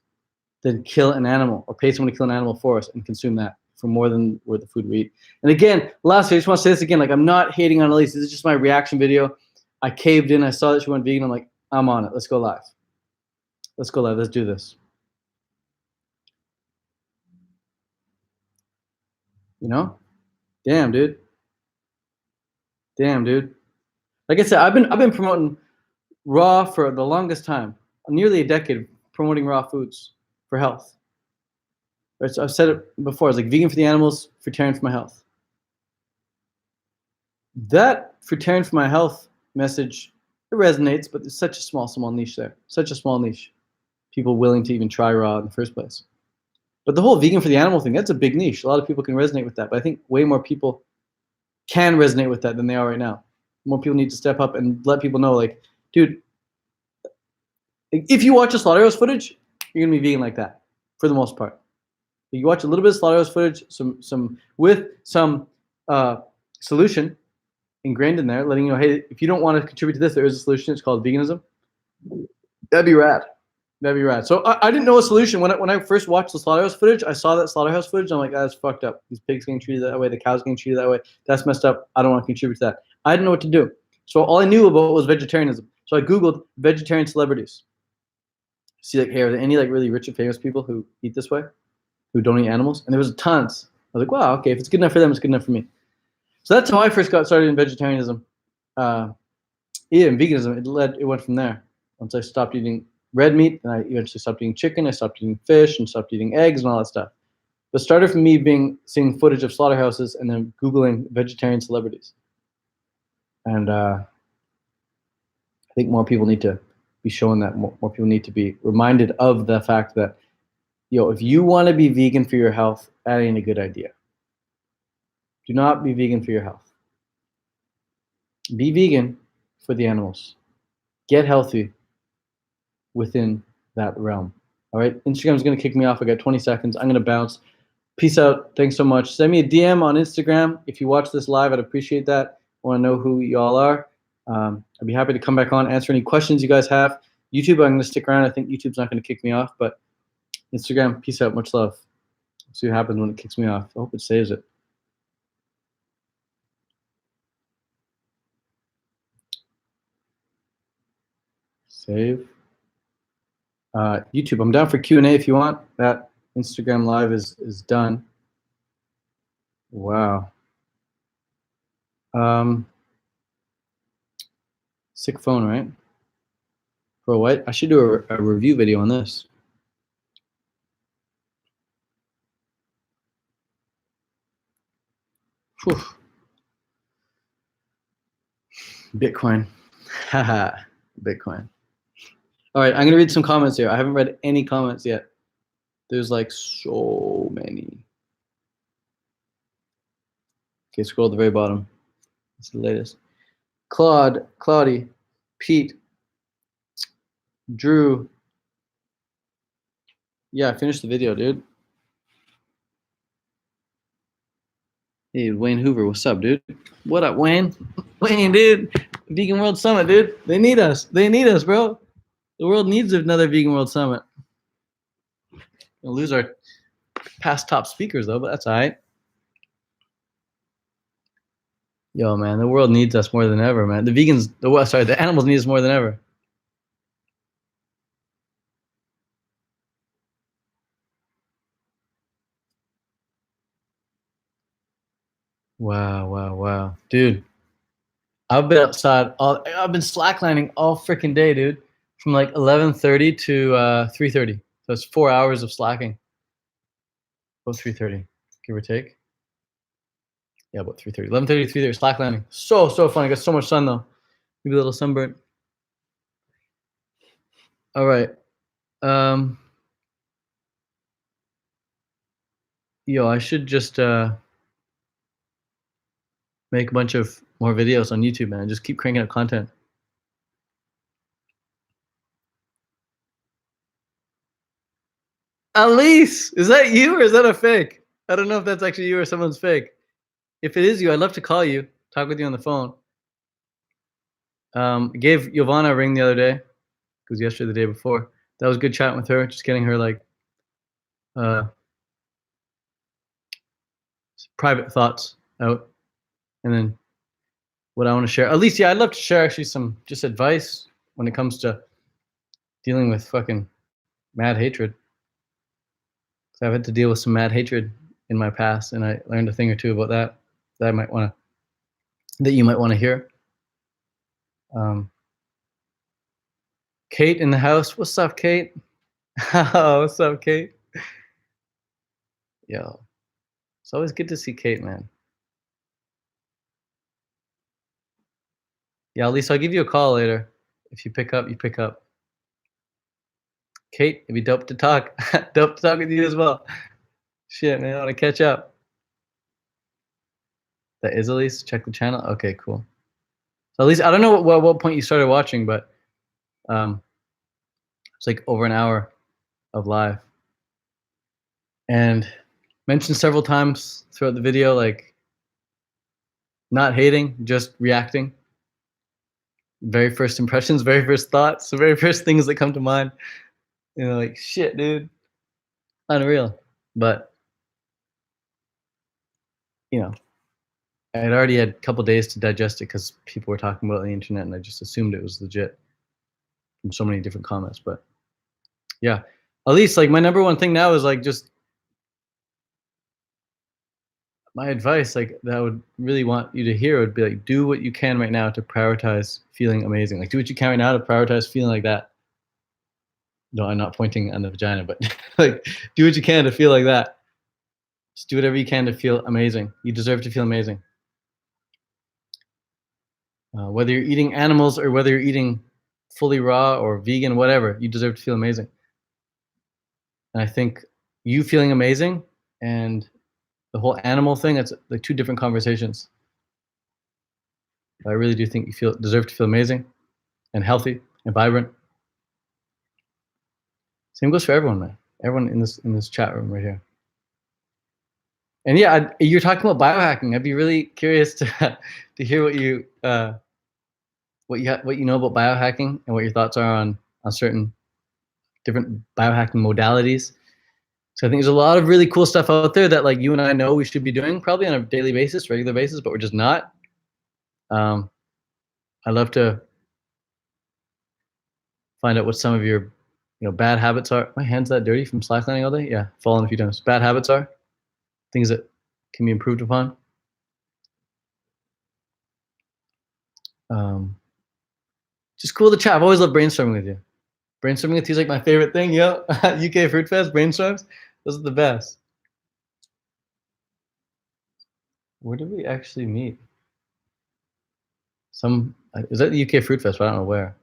than kill an animal or pay someone to kill an animal for us and consume that for more than we're the food we eat. And again, lastly, I just want to say this again. Like, I'm not hating on Alyse. This is just my reaction video. I caved in. I saw that she went vegan. I'm like, I'm on it. Let's go live. Let's go live. Let's do this. You know? Damn, dude. Damn, dude. Like I said, I've been promoting raw for the longest time, nearly a decade, promoting raw foods for health. Right, so I've said it before. It's like vegan for the animals, fruitarian for my health. That fruitarian for my health message, it resonates, but there's such a small niche there. Such a small niche. People willing to even try raw in the first place. But the whole vegan for the animal thing, that's a big niche. A lot of people can resonate with that. But I think way more people can resonate with that than they are right now. More people need to step up and let people know, like, dude, if you watch the slaughterhouse footage, you're gonna be vegan like that, for the most part. If you watch a little bit of slaughterhouse footage, with some solution ingrained in there, letting you know, hey, if you don't want to contribute to this, there is a solution. It's called veganism. That'd be rad. That'd be rad. So I didn't know a solution when I first watched the slaughterhouse footage. I saw that slaughterhouse footage. I'm like, that's fucked up. These pigs getting treated that way. The cows getting treated that way. That's messed up. I don't want to contribute to that. I didn't know what to do. So all I knew about was vegetarianism. So I Googled vegetarian celebrities. See, like, hey, are there any like really rich and famous people who eat this way, who don't eat animals? And there was tons. I was like, wow, okay, if it's good enough for them, it's good enough for me. So that's how I first got started in vegetarianism. In veganism, it went from there. Once I stopped eating red meat, and I eventually stopped eating chicken, I stopped eating fish, and stopped eating eggs and all that stuff. But it started from me seeing footage of slaughterhouses and then Googling vegetarian celebrities. And I think more people need to be shown that. More people need to be reminded of the fact that, if you want to be vegan for your health, that ain't a good idea. Do not be vegan for your health. Be vegan for the animals. Get healthy within that realm. All right. Instagram's going to kick me off. I got 20 seconds. I'm going to bounce. Peace out. Thanks so much. Send me a DM on Instagram. If you watch this live, I'd appreciate that. I want to know who y'all are. I'd be happy to come back on, answer any questions you guys have. YouTube, I'm going to stick around. I think YouTube's not going to kick me off, but Instagram, peace out. Much love. See what happens when it kicks me off. I hope it saves it. Save. YouTube, I'm down for Q&A if you want. That Instagram live is done. Wow. Sick phone, right? For what? I should do a review video on this. Whew. Bitcoin. Haha. Bitcoin. All right, I'm going to read some comments here. I haven't read any comments yet. There's like so many. Okay, scroll to the very bottom. It's the latest. Claudie, Pete, Drew. Yeah, I finished the video, dude. Hey, Wayne Hoover, what's up, dude? What up, Wayne? Wayne, dude. Vegan World Summit, dude. They need us. They need us, bro. The world needs another Vegan World Summit. We'll lose our past top speakers, though, but that's all right. Yo, man, the world needs us more than ever, man. The animals need us more than ever. Wow. Dude, I've been outside I've been slacklining all freaking day, dude. From like 11:30 to 3:30. So it's 4 hours of slacking. About 3:30, give or take. Yeah, about 3:30. 11:30 to 3:30, slacklining. So fun. I got so much sun though. Maybe a little sunburn. All right. Yo, I should just make a bunch of more videos on YouTube, man. Just keep cranking out content. Alyse, is that you or is that a fake? I don't know if that's actually you or someone's fake. If it is you, I'd love to call you, talk with you on the phone. Gave Giovanna a ring the other day. It was yesterday, the day before. That was good chatting with her, just getting her like private thoughts out. And then what I want to share. Alyse, yeah, I'd love to share actually some just advice when it comes to dealing with fucking mad hatred. I've had to deal with some mad hatred in my past, and I learned a thing or two about that that you might want to hear. Kate in the house. What's up, Kate? What's up, Kate? Yo, it's always good to see Kate, man. Yeah, Alyse, I'll give you a call later. If you pick up, you pick up. Kate, it'd be dope to talk. Dope to talk with you as well. Shit, man, I want to catch up. That is Alyse. Check the channel. Okay, cool. So Alyse, I don't know what point you started watching, but it's like over an hour of live. And mentioned several times throughout the video, like not hating, just reacting. Very first impressions, very first thoughts, the very first things that come to mind. You know, like shit, dude. Unreal. But you know, I had already had a couple days to digest it because people were talking about it on the internet, and I just assumed it was legit from so many different comments. But yeah, Alyse, like my number one thing now is like just my advice, like that I would really want you to hear would be like, do what you can right now to prioritize feeling amazing. Like do what you can right now to prioritize feeling like that. No, I'm not pointing on the vagina, but like do what you can to feel like that. Just do whatever you can to feel amazing. You deserve to feel amazing. Whether you're eating animals or whether you're eating fully raw or vegan, whatever, you deserve to feel amazing. And I think you feeling amazing and the whole animal thing, that's like 2 different conversations. I really do think you deserve to feel amazing and healthy and vibrant. Same goes for everyone, man. Everyone in this chat room right here. And yeah, you're talking about biohacking. I'd be really curious to hear what you know about biohacking and what your thoughts are on certain different biohacking modalities. So I think there's a lot of really cool stuff out there that like you and I know we should be doing probably on a daily basis, regular basis, but we're just not. I'd love to find out what some of your bad habits are. My hand's that dirty from slacklining all day? Yeah, fallen a few times. Bad habits are things that can be improved upon. Just cool to chat. I've always loved brainstorming with you. Brainstorming with you is like my favorite thing, yo. UK Fruit Fest brainstorms, those are the best. Where did we actually meet? Is that the UK Fruit Fest? But I don't know where.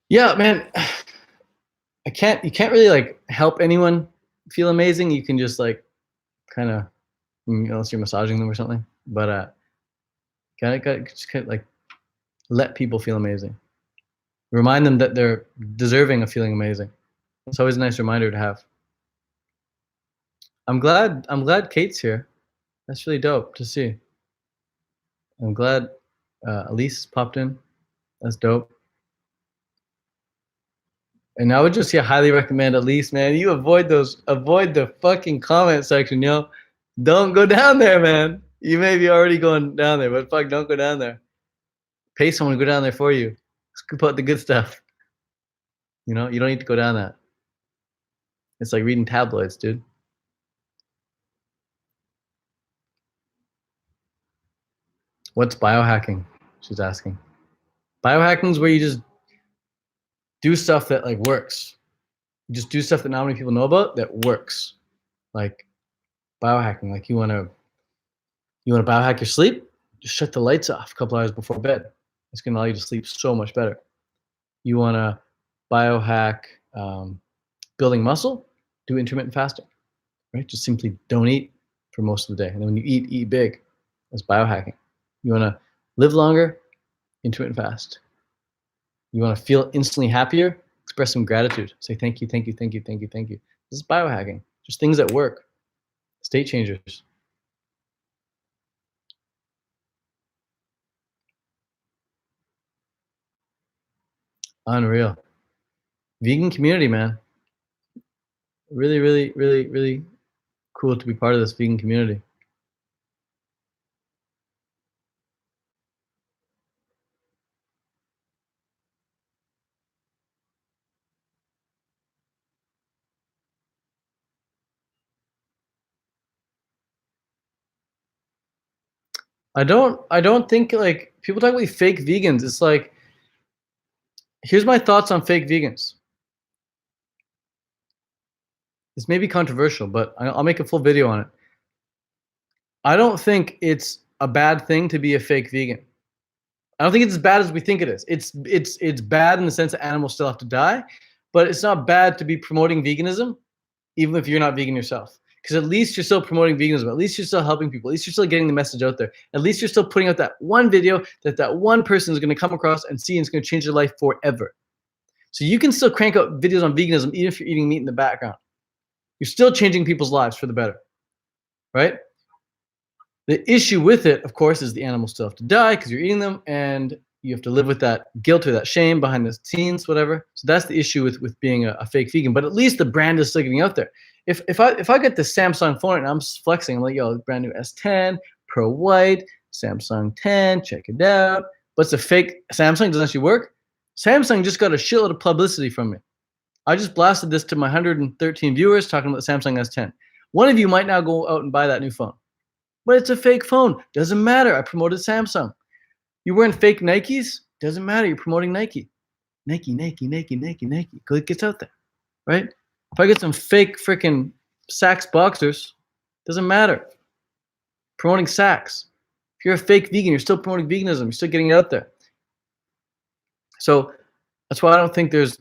Yeah, man. You can't really like help anyone feel amazing. You can just like kind of, unless you're massaging them or something. But just kind of like let people feel amazing. Remind them that they're deserving of feeling amazing. It's always a nice reminder to have. I'm glad Kate's here. That's really dope to see. I'm glad Alyse popped in. That's dope. And I would just highly recommend Alyse, man. You avoid the fucking comment section, yo. Don't go down there, man. You may be already going down there, but fuck, don't go down there. Pay someone to go down there for you. Scoop out the good stuff. You don't need to go down that. It's like reading tabloids, dude. What's biohacking? She's asking. Biohacking is where you just do stuff that like works. You just do stuff that not many people know about that works. Like biohacking, like you want to biohack your sleep, just shut the lights off a couple hours before bed. It's going to allow you to sleep so much better. You want to biohack building muscle, do intermittent fasting, right? Just simply don't eat for most of the day. And then when you eat big. That's biohacking. You want to live longer, intermittent fast. You want to feel instantly happier, express some gratitude. Say thank you, thank you, thank you, thank you, thank you. This is biohacking. Just things that work. State changers. Unreal. Vegan community, man. Really, really, really, really cool to be part of this vegan community. I don't think like people talk about fake vegans. It's like, here's my thoughts on fake vegans. This may be controversial, but I'll make a full video on it. I don't think it's a bad thing to be a fake vegan. I don't think it's as bad as we think it is. It's bad in the sense that animals still have to die, but it's not bad to be promoting veganism, even if you're not vegan yourself. Because at least you're still promoting veganism. At least you're still helping people. At least you're still getting the message out there. At least you're still putting out that one video that one person is going to come across and see, and it's going to change their life forever. So you can still crank out videos on veganism even if you're eating meat in the background. You're still changing people's lives for the better, right? The issue with it, of course, is the animals still have to die because you're eating them, and you have to live with that guilt or that shame behind the scenes, whatever. So that's the issue with being a fake vegan. But at least the brand is still getting out there. If I get the Samsung phone and I'm flexing, I'm like, yo, brand new S10, Pro White, Samsung 10, check it out. But it's a fake Samsung, doesn't actually work. Samsung just got a shitload of publicity from me. I just blasted this to my 113 viewers talking about the Samsung S10. One of you might now go out and buy that new phone. But it's a fake phone. Doesn't matter. I promoted Samsung. You're wearing fake Nikes? Doesn't matter. You're promoting Nike. Nike. It gets out there, right? If I get some fake freaking Saks boxers, doesn't matter. Promoting Saks. If you're a fake vegan, you're still promoting veganism. You're still getting it out there. So that's why I don't think there's